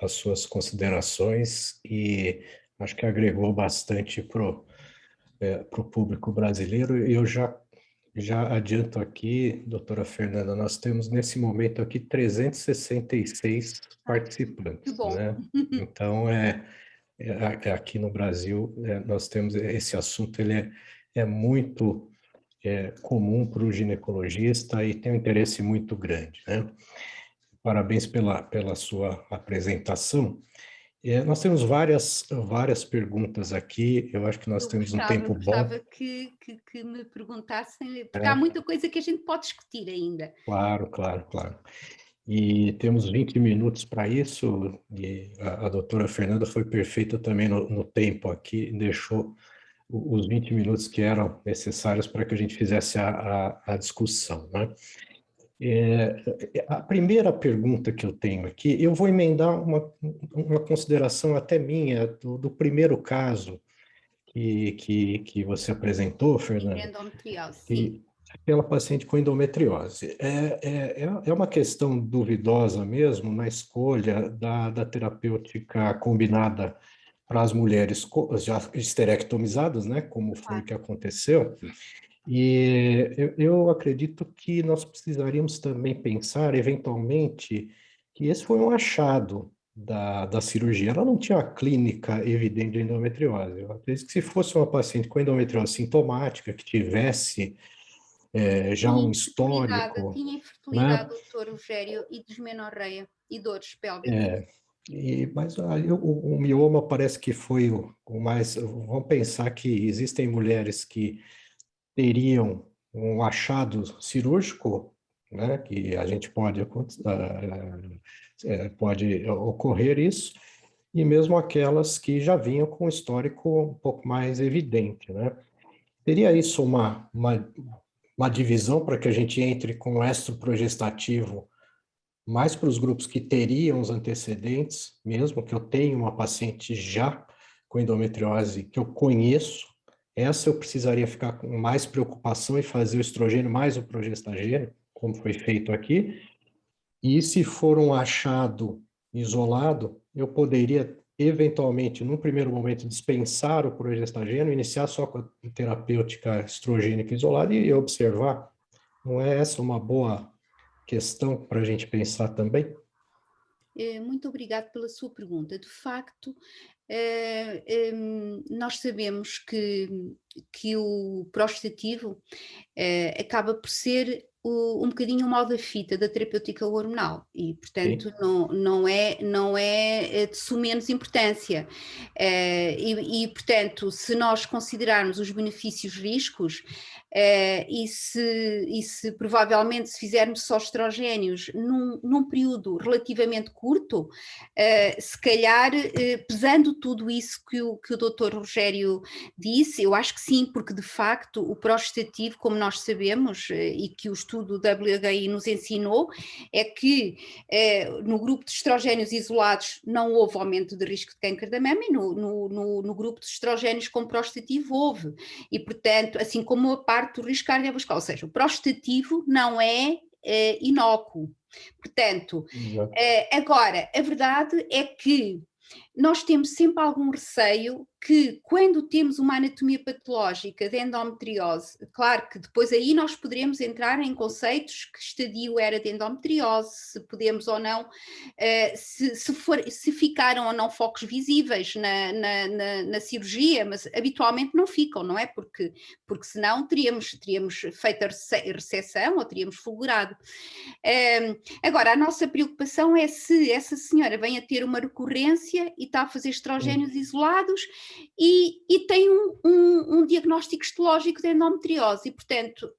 as suas considerações e acho que agregou bastante para o público brasileiro. E eu já adianto aqui, doutora Fernanda, nós temos nesse momento aqui 366 participantes. Que bom. Né? Então, aqui no Brasil, nós temos esse assunto, ele é muito comum para o ginecologista e tem um interesse muito grande. Né? Parabéns pela sua apresentação. Nós temos várias perguntas aqui, eu acho que nós temos um tempo bom. Eu gostava que me perguntassem, porque há muita coisa que a gente pode discutir ainda. Claro. E temos 20 minutos para isso, e a doutora Fernanda foi perfeita também no tempo aqui, deixou os 20 minutos que eram necessários para que a gente fizesse a discussão. Né? A primeira pergunta que eu tenho aqui, eu vou emendar uma consideração até minha do primeiro caso que você apresentou, Fernanda. Endometriose, sim. Aquela paciente com endometriose. É uma questão duvidosa mesmo na escolha da terapêutica combinada para as mulheres já esterectomizadas, né, como foi que aconteceu. E eu acredito que nós precisaríamos também pensar, eventualmente, que esse foi um achado da cirurgia. Ela não tinha uma clínica evidente de endometriose. Eu acredito que se fosse uma paciente com endometriose sintomática, que tivesse já um histórico... Tinha infertilidade, doutor Rogério, e dismenorreia, e dores pélvicas. Mas o mioma parece que foi o mais... Vamos pensar que existem mulheres que teriam um achado cirúrgico, né, que a gente pode ocorrer isso, e mesmo aquelas que já vinham com um histórico um pouco mais evidente. Né? Teria isso uma divisão para que a gente entre com o estroprogestativo mais para os grupos que teriam os antecedentes, mesmo que eu tenha uma paciente já com endometriose que eu conheço, essa eu precisaria ficar com mais preocupação e fazer o estrogênio mais o progestagênio, como foi feito aqui. E se for um achado isolado, eu poderia eventualmente, num primeiro momento, dispensar o progestagênio, iniciar só com a terapêutica estrogênica isolada e observar? Não é essa uma boa questão para a gente pensar também? Muito obrigado pela sua pergunta. De facto, nós sabemos que o prostativo acaba por ser um bocadinho o mal da fita da terapêutica hormonal e, portanto, não é de sumenos importância. Portanto, se nós considerarmos os benefícios-riscos, e se provavelmente se fizermos só estrogénios num período relativamente curto, se calhar, pesando tudo isso que o Dr. Rogério disse, eu acho que sim, porque de facto o prostativo, como nós sabemos, e que o estudo do WHI nos ensinou, é que no grupo de estrogénios isolados não houve aumento de risco de câncer da mama e no grupo de estrogénios com prostativo houve. E, portanto, assim como a parte do risco cardiovascular, ou seja, o prostativo não é inócuo. Portanto, agora, a verdade é que nós temos sempre algum receio que quando temos uma anatomia patológica de endometriose, claro que depois aí nós poderemos entrar em conceitos que estadio era de endometriose, se podemos ou não, se ficaram ou não focos visíveis na cirurgia, mas habitualmente não ficam, não é? Porque senão teríamos feito a reseção ou teríamos fulgurado. Agora, a nossa preocupação é se essa senhora vem a ter uma recorrência e está a fazer estrogénios isolados e tem um diagnóstico histológico de endometriose e, portanto,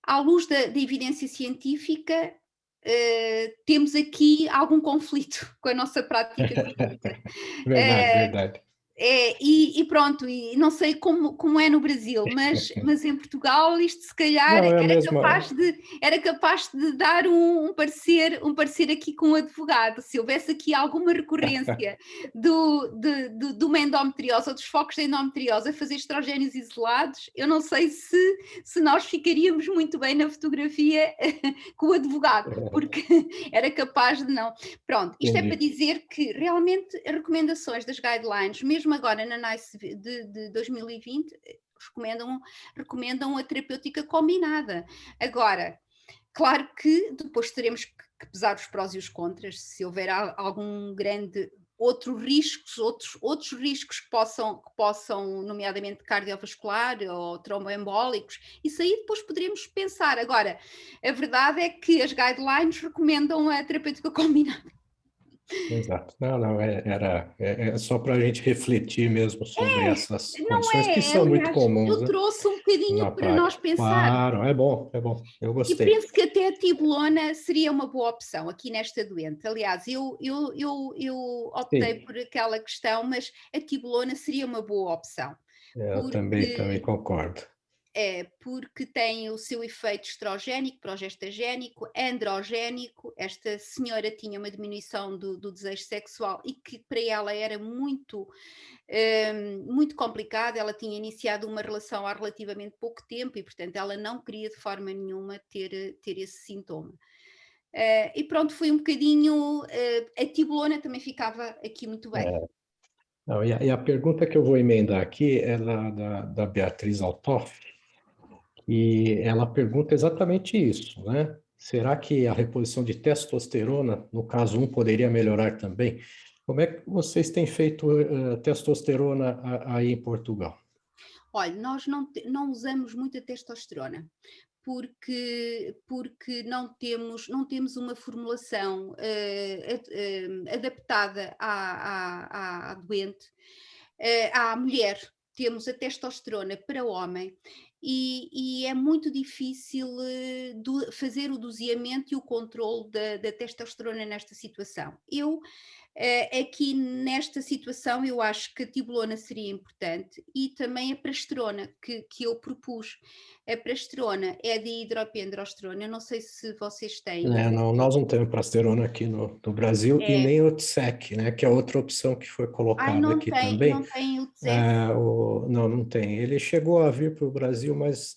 à luz da evidência científica, temos aqui algum conflito com a nossa prática clínica. Verdade. E pronto, e não sei como é no Brasil, mas em Portugal isto se calhar era capaz de dar um parecer aqui com um advogado, se houvesse aqui alguma recorrência de uma endometriose ou dos focos de endometriose a fazer estrogénios isolados, eu não sei se nós ficaríamos muito bem na fotografia com o advogado, porque era capaz de não. Pronto, isto é para dizer que realmente as recomendações das guidelines, mesmo agora na NICE de 2020, recomendam a terapêutica combinada. Agora, claro que depois teremos que pesar os prós e os contras, se houver algum grande outros riscos que possam, nomeadamente cardiovascular ou tromboembólicos, isso aí depois poderemos pensar. Agora, a verdade é que as guidelines recomendam a terapêutica combinada. Exato. Não, é só para a gente refletir mesmo sobre essas condições que são muito comuns. Eu trouxe um bocadinho para nós pensar. Claro, é bom, eu gostei. E penso que até a tibolona seria uma boa opção aqui nesta doente. Aliás, eu optei por aquela questão, mas a tibolona seria uma boa opção. Eu também concordo. Porque tem o seu efeito estrogénico, progestagénico, androgénico. Esta senhora tinha uma diminuição do desejo sexual e que para ela era muito complicado. Ela tinha iniciado uma relação há relativamente pouco tempo e, portanto, ela não queria de forma nenhuma ter esse sintoma. E pronto, foi um bocadinho... a tibolona também ficava aqui muito bem. Não, e a pergunta que eu vou emendar aqui é da Beatriz Altoff, e ela pergunta exatamente isso, né? Será que a reposição de testosterona, no caso 1, poderia melhorar também? Como é que vocês têm feito testosterona aí em Portugal? Olha, nós não usamos muita testosterona, porque não temos uma formulação adaptada à doente, à mulher. Temos a testosterona para o homem e é muito difícil fazer o doseamento e o controle da testosterona nesta situação. Aqui nesta situação eu acho que a tibolona seria importante e também a prasterona que eu propus. A prasterona é de hidroepiandrosterona, eu não sei se vocês têm. Não, nós não temos prasterona aqui no Brasil e nem o TSEC, né, que é outra opção que foi colocada aqui também. Não tem o TSEC? Não tem. Ele chegou a vir para o Brasil, mas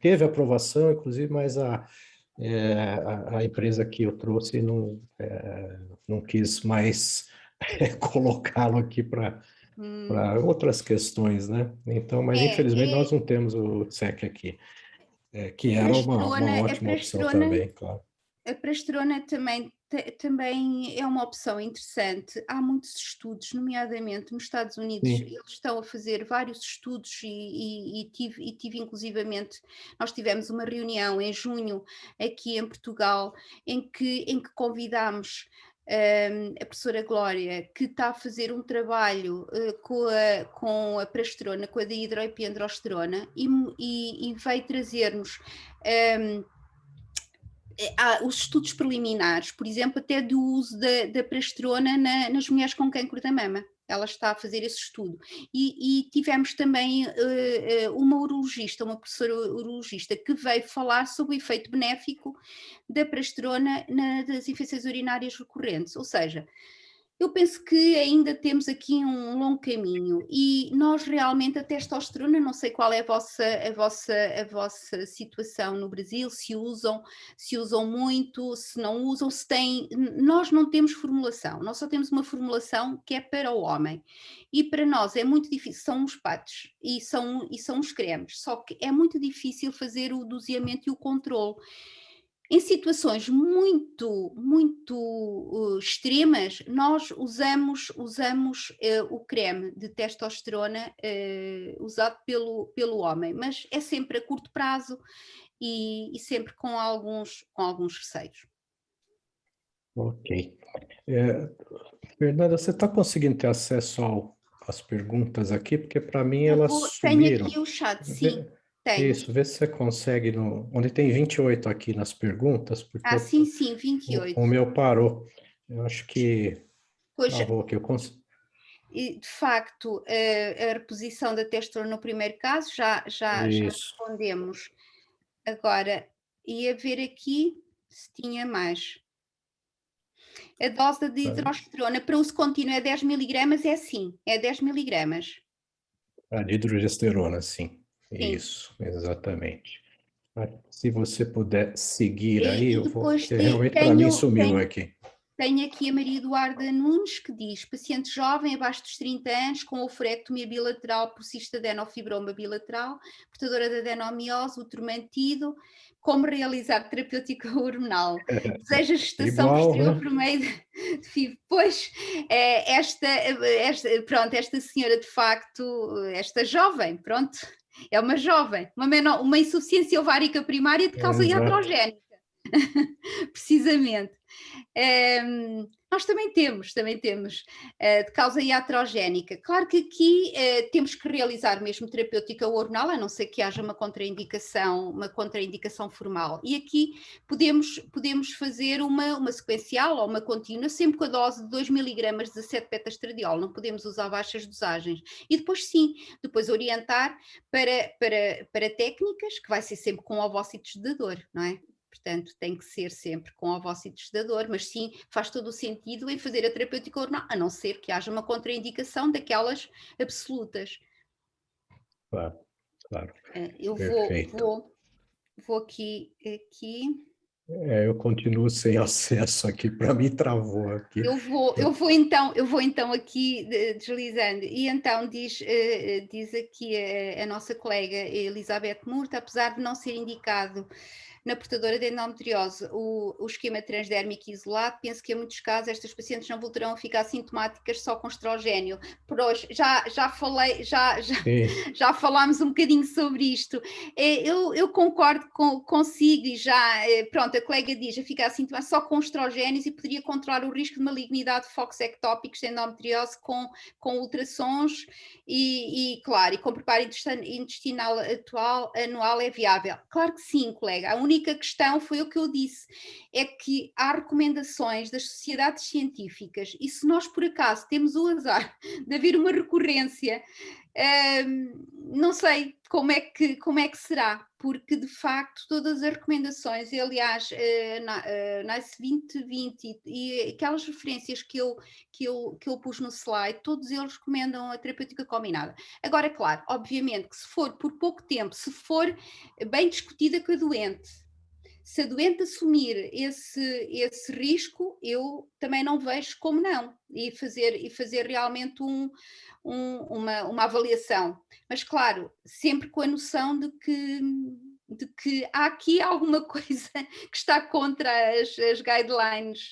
teve aprovação, inclusive, mas a empresa que eu trouxe não quis mais colocá-lo aqui para outras questões, né? Então, mas infelizmente nós não temos o TSEC aqui, que era uma ótima opção também, claro. A prasterona também é uma opção interessante. Há muitos estudos, nomeadamente nos Estados Unidos, Sim. eles estão a fazer vários estudos e tive inclusivamente, nós tivemos uma reunião em junho aqui em Portugal, em que convidámos a professora Glória, que está a fazer um trabalho com a prasterona, com a dihidroepiandrosterona, e veio trazer-nos os estudos preliminares, por exemplo, até do uso da prasterona nas mulheres com cancro da mama. Ela está a fazer esse estudo. E tivemos também uma urologista, uma professora urologista, que veio falar sobre o efeito benéfico da prasterona das infecções urinárias recorrentes. Ou seja, eu penso que ainda temos aqui um longo caminho e nós realmente a testosterona, não sei qual é a vossa situação no Brasil, se usam muito, se não usam, se têm, nós não temos formulação, nós só temos uma formulação que é para o homem e para nós é muito difícil, são os patches e são os cremes, só que é muito difícil fazer o doseamento e o controle. Em situações muito extremas, nós usamos o creme de testosterona usado pelo homem, mas é sempre a curto prazo e sempre com alguns receios. Ok. Fernanda, você está conseguindo ter acesso às perguntas aqui? Porque para mim elas sumiram. Tenho aqui o chat, sim. Tenho. Isso, vê se você consegue, onde tem 28 aqui nas perguntas, porque sim, 28. O meu parou. Eu acho que travou aqui. E, de facto, a reposição da testosterona no primeiro caso, já respondemos. Agora, ia ver aqui se tinha mais. A dose de hidroestrona para uso contínuo é 10 miligramas? É sim, é 10 miligramas. De hidrogesterona, sim. Isso, exatamente. Se você puder seguir aí, eu vou. Realmente, para mim, sumiu aqui. Tenho aqui a Maria Eduarda Nunes, que diz: paciente jovem, abaixo dos 30 anos, com oforectomia bilateral por cistadenofibromas bilateral, portadora de adenomiose, útero mantido, como realizar terapêutica hormonal? Deseja gestação posterior, né? Por meio de FIV. Pois, esta senhora, de facto, esta jovem, pronto, é uma jovem, uma insuficiência ovárica primária de causa iatrogénica. Precisamente. Nós também temos de causa iatrogénica. Claro que aqui temos que realizar mesmo terapêutica hormonal, a não ser que haja uma contraindicação formal. E aqui podemos fazer uma sequencial ou uma contínua, sempre com a dose de 2 mg de 17 beta-estradiol, não podemos usar baixas dosagens. E depois orientar para técnicas, que vai ser sempre com ovócitos de dor, não é? Portanto, tem que ser sempre com ovócitos da dor, mas sim, faz todo o sentido em fazer a terapêutica hormonal, a não ser que haja uma contraindicação daquelas absolutas. Claro. Eu vou aqui. Eu continuo sem acesso aqui, para mim travou aqui. Eu vou então aqui deslizando. E então diz aqui a nossa colega Elizabeth Murta, apesar de não ser indicado na portadora de endometriose o esquema transdérmico isolado, penso que em muitos casos estas pacientes não voltarão a ficar sintomáticas só com estrogênio. Por hoje já falámos um bocadinho sobre isto. Eu concordo consigo e pronto, a colega diz a ficar sintomática só com estrogénios e poderia controlar o risco de malignidade de focos ectópicos de endometriose com ultrassons e claro, e com preparo intestinal anual é viável. Claro que sim, colega. A única questão foi o que eu disse, é que há recomendações das sociedades científicas e se nós por acaso temos o azar de haver uma recorrência, não sei como é que será, porque de facto todas as recomendações, e aliás NICE 2020 e aquelas referências que eu pus no slide, todos eles recomendam a terapêutica combinada. Agora, claro, obviamente que se for por pouco tempo, se for bem discutida com a doente, Se a doente assumir esse risco, eu também não vejo como não, e fazer realmente uma avaliação. Mas, claro, sempre com a noção de que há aqui alguma coisa que está contra as guidelines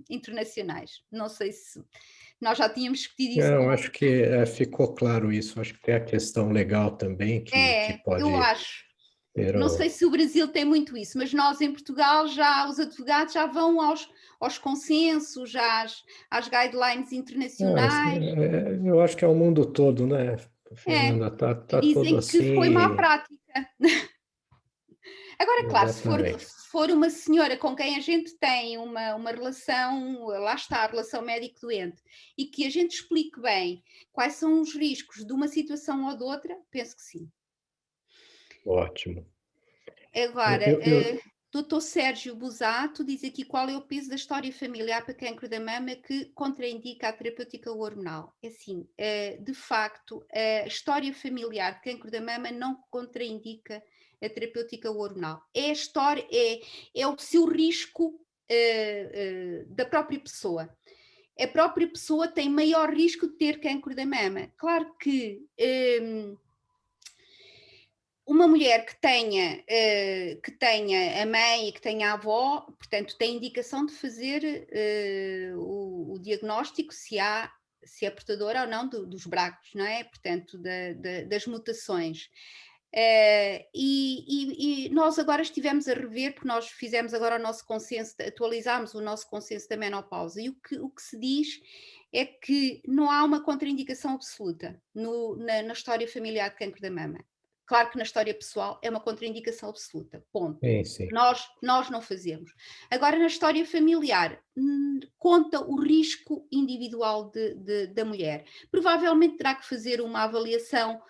internacionais. Não sei se nós já tínhamos discutido isso. Não, acho que ficou claro isso. Acho que tem a questão legal também que pode eu acho. ter. Não sei se o Brasil tem muito isso, mas nós em Portugal os advogados já vão aos consensos, às guidelines internacionais. Eu acho que é o mundo todo, né, Fernanda? Tá todo Dizem que foi má assim. prática. Agora, claro, Exatamente. se for uma senhora com quem a gente tem uma relação, lá está, a relação médico-doente, e que a gente explique bem quais são os riscos de uma situação ou de outra, penso que sim. Ótimo. Agora, Dr. Sérgio Busato diz aqui qual é o peso da história familiar para cancro da mama que contraindica a terapêutica hormonal. É assim, de facto, a história familiar de cancro da mama não contraindica a terapêutica hormonal. É a história, é o seu risco da própria pessoa. A própria pessoa tem maior risco de ter cancro da mama. Claro que uma mulher que tenha a mãe e que tenha a avó, portanto, tem indicação de fazer o diagnóstico se é portadora ou não dos BRCAs, não é? Portanto, das mutações. E nós agora estivemos a rever, porque nós fizemos agora o nosso consenso, atualizámos o nosso consenso da menopausa, e o que se diz é que não há uma contraindicação absoluta na história familiar de cancro da mama. Claro que na história pessoal é uma contraindicação absoluta, ponto. Sim. Nós não fazemos. Agora, na história familiar, conta o risco individual da mulher. Provavelmente terá que fazer uma avaliação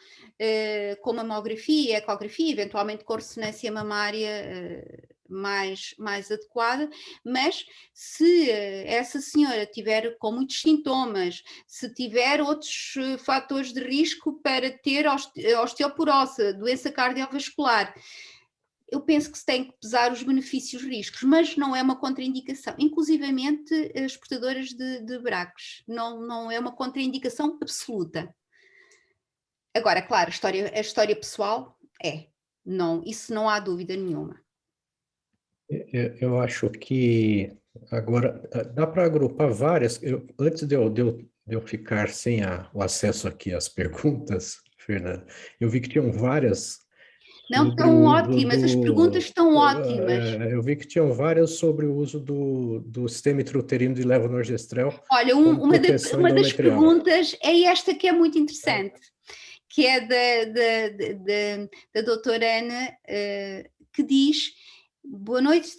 com mamografia, ecografia, eventualmente com ressonância mamária mais adequada, mas se essa senhora tiver com muitos sintomas, se tiver outros fatores de risco para ter osteoporose, doença cardiovascular, eu penso que se tem que pesar os benefícios e riscos, mas não é uma contraindicação. Inclusivamente as portadoras de BRCAs, não é uma contraindicação absoluta. Agora, claro, a história pessoal isso não há dúvida nenhuma. Eu acho que agora dá para agrupar várias. Antes de eu ficar sem o acesso aqui às perguntas, Fernanda, eu vi que tinham várias. Não, estão ótimas, as perguntas estão ótimas. Eu vi que tinham várias sobre o uso do sistema intrauterino de levonorgestrel. Olha, uma das perguntas é esta que é muito interessante, que é da doutora Ana, que diz: boa noite,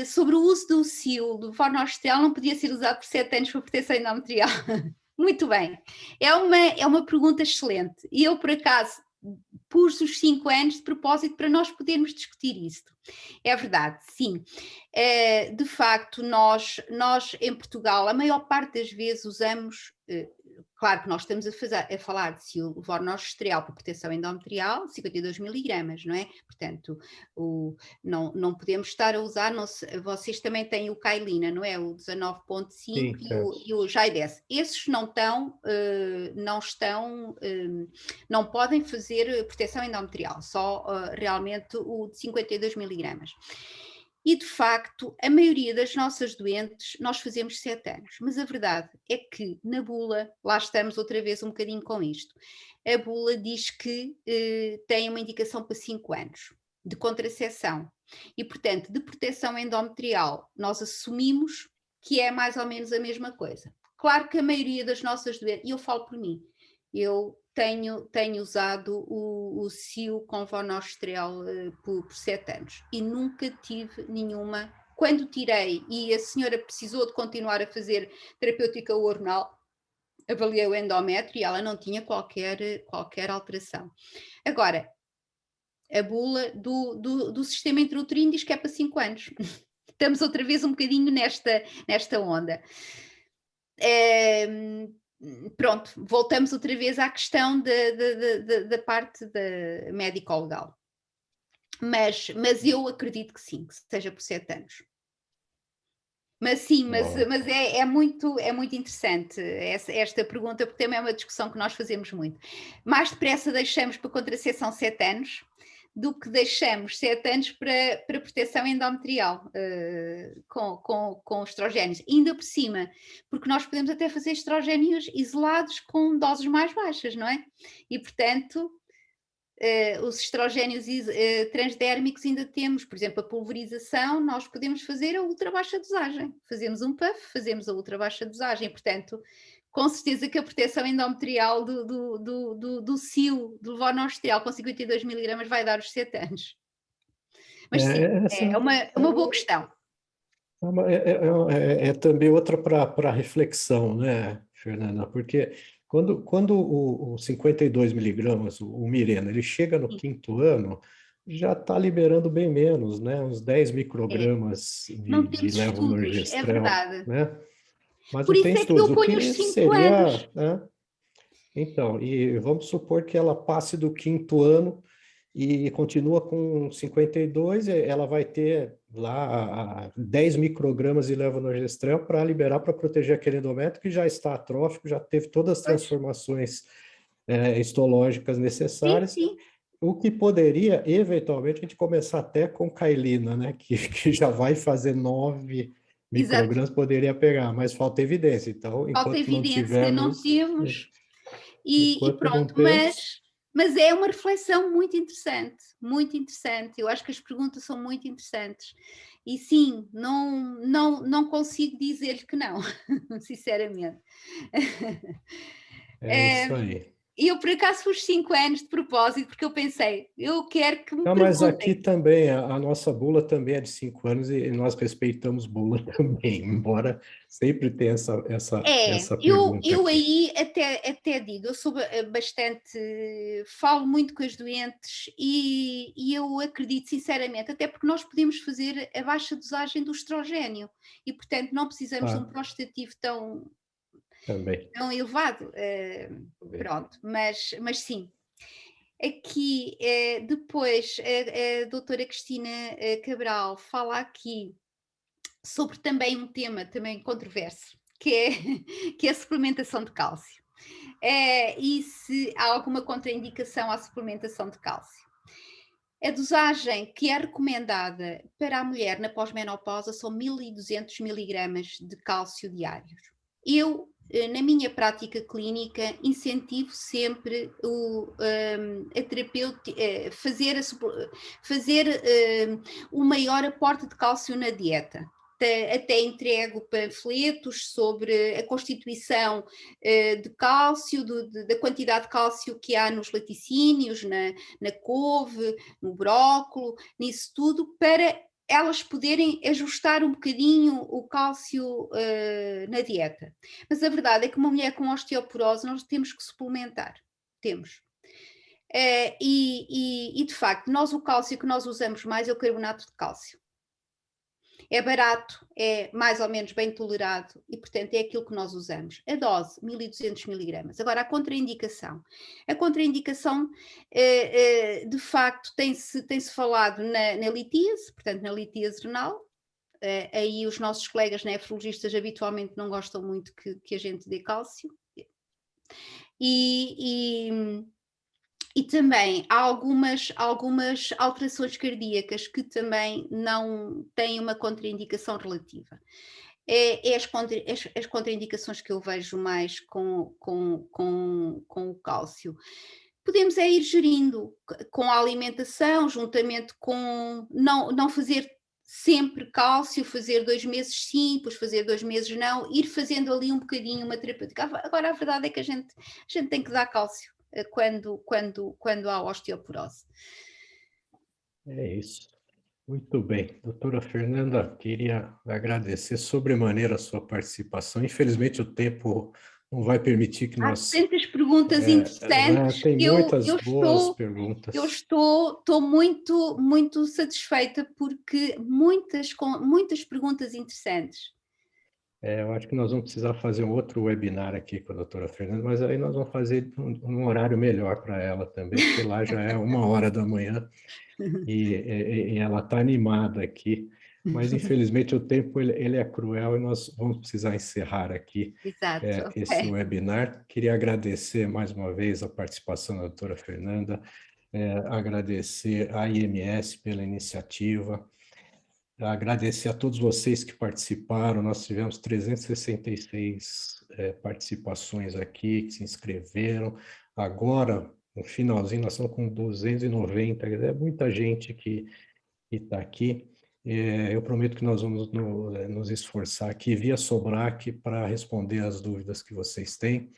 sobre o uso do SIL, do levonorgestrel, não podia ser usado por 7 anos para proteção endometrial. Muito bem, é uma pergunta excelente, e eu por acaso pus os 5 anos de propósito para nós podermos discutir isto. É verdade, sim. De facto, nós em Portugal, a maior parte das vezes usamos, claro que nós estamos a falar de SIL levonorgestrel para proteção endometrial, 52 miligramas, não é? Portanto, não podemos estar a usar, vocês também têm o Cailina, não é? O 19.5 e o Jaides. Esses não podem fazer proteção endometrial, só realmente o de 52 miligramas. E, de facto, a maioria das nossas doentes, nós fazemos 7 anos. Mas a verdade é que na bula, lá estamos outra vez um bocadinho com isto, a bula diz que tem uma indicação para 5 anos de contracepção. E, portanto, de proteção endometrial, nós assumimos que é mais ou menos a mesma coisa. Claro que a maioria das nossas doentes, e eu falo por mim, eu tenho usado o SIL com levonorgestrel por 7 anos e nunca tive nenhuma. Quando tirei e a senhora precisou de continuar a fazer terapêutica hormonal, avaliei o endométrio e ela não tinha qualquer alteração. Agora, a bula do sistema intrauterino diz que é para 5 anos. Estamos outra vez um bocadinho nesta onda. Pronto, voltamos outra vez à questão da parte da médico-legal. Mas eu acredito que sim, que seja por 7 anos. Mas sim, mas é muito interessante esta pergunta, porque também é uma discussão que nós fazemos muito. Mais depressa deixamos para contracepção 7 anos do que deixamos 7 anos para proteção endometrial com estrogénios. Ainda por cima, porque nós podemos até fazer estrogénios isolados com doses mais baixas, não é? E, portanto, os estrogénios transdérmicos ainda temos, por exemplo, a pulverização, nós podemos fazer a ultra baixa dosagem. Fazemos um puff, fazemos a ultra baixa dosagem, portanto, com certeza que a proteção endometrial do CIO, do levonorgestrel com 52 miligramas vai dar os 7 anos. Mas sim, é uma boa questão. É também outra para reflexão, né, Fernanda? Porque quando o 52 miligramas, o Mirena, ele chega no 5º ano, já está liberando bem menos, né? Uns 10 microgramas de levonorgestrel, é verdade. né? Mas por não isso tem é estudos. que eu ponho os 5 anos. Né? Então, e vamos supor que ela passe do 5º ano e continua com 52, ela vai ter lá 10 microgramas de levonorgestrel para liberar, para proteger aquele endométrio que já está atrófico, já teve todas as transformações histológicas necessárias. Sim. O que poderia, eventualmente, a gente começar até com cailina, né? Que já vai fazer 9 microgramas, exato, poderia pegar, mas falta evidência. Então, falta evidência, não temos. E pronto, mas é uma reflexão muito interessante, muito interessante. Eu acho que as perguntas são muito interessantes. E sim, não consigo dizer-lhe que não, sinceramente. É isso aí. Eu, por acaso, pus 5 anos de propósito, porque eu pensei, eu quero que me perguntem. Mas aqui também, a nossa bula também é de 5 anos e nós respeitamos bula também, embora sempre tenha essa pergunta. Eu aí até digo, eu sou bastante, falo muito com as doentes e eu acredito sinceramente, até porque nós podemos fazer a baixa dosagem do estrogénio e, portanto, não precisamos de um prostativo tão elevado. Pronto, mas sim. Aqui, depois, a doutora Cristina Cabral fala aqui sobre também um tema também controverso, que é a suplementação de cálcio. E se há alguma contraindicação à suplementação de cálcio. A dosagem que é recomendada para a mulher na pós-menopausa são 1200 miligramas de cálcio diários. Eu, na minha prática clínica, incentivo sempre a terapeuta fazer o maior aporte de cálcio na dieta. Até entrego panfletos sobre a constituição de cálcio, da quantidade de cálcio que há nos laticínios, na couve, no brócolo, nisso tudo, para elas poderem ajustar um bocadinho o cálcio na dieta. Mas a verdade é que uma mulher com osteoporose nós temos que suplementar. Temos. E de facto, o cálcio que nós usamos mais é o carbonato de cálcio. É barato, é mais ou menos bem tolerado e, portanto, é aquilo que nós usamos. A dose, 1200 miligramas. Agora, a contraindicação. A contraindicação, de facto, tem-se falado na litíase, portanto, na litíase renal. Aí os nossos colegas nefrologistas habitualmente não gostam muito que a gente dê cálcio. E também há algumas alterações cardíacas que também não têm uma contraindicação relativa. As contraindicações que eu vejo mais com o cálcio. Podemos ir gerindo com a alimentação, juntamente com não fazer sempre cálcio, fazer 2 meses sim, depois fazer 2 meses não, ir fazendo ali um bocadinho uma terapêutica. Agora a verdade é que a gente tem que dar cálcio quando há osteoporose. É isso. Muito bem. Doutora Fernanda, queria agradecer sobremaneira a sua participação. Infelizmente, o tempo não vai permitir que nós... Há tantas perguntas interessantes. Tem muitas boas perguntas. Eu estou muito, muito satisfeita porque muitas perguntas interessantes. Eu acho que nós vamos precisar fazer um outro webinar aqui com a doutora Fernanda, mas aí nós vamos fazer um horário melhor para ela também, porque lá já é 1h da manhã e ela está animada aqui. Mas, infelizmente, o tempo ele é cruel e nós vamos precisar encerrar aqui Exato, esse ok. webinar. Queria agradecer mais uma vez a participação da doutora Fernanda, agradecer à IMS pela iniciativa, agradecer a todos vocês que participaram. Nós tivemos 366 participações aqui, que se inscreveram. Agora, no finalzinho, nós estamos com 290, quer dizer, é muita gente que está aqui. Eu prometo que nós vamos nos esforçar aqui via Sobrac para responder as dúvidas que vocês têm,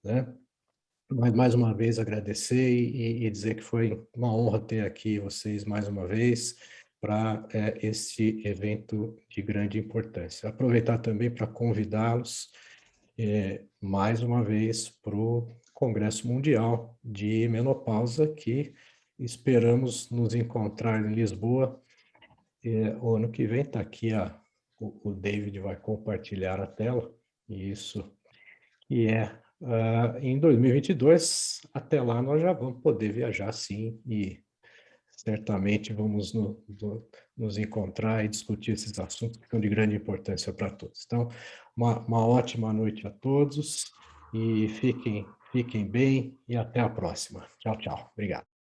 né? Mas, mais uma vez, agradecer e dizer que foi uma honra ter aqui vocês mais uma vez para este evento de grande importância. Aproveitar também para convidá-los mais uma vez para o Congresso Mundial de Menopausa, que esperamos nos encontrar em Lisboa o ano que vem. Está aqui, o David vai compartilhar a tela, isso, e em 2022. Até lá nós já vamos poder viajar, sim, e certamente vamos nos encontrar e discutir esses assuntos que são de grande importância para todos. Então, uma ótima noite a todos e fiquem bem e até a próxima. Tchau, tchau. Obrigado.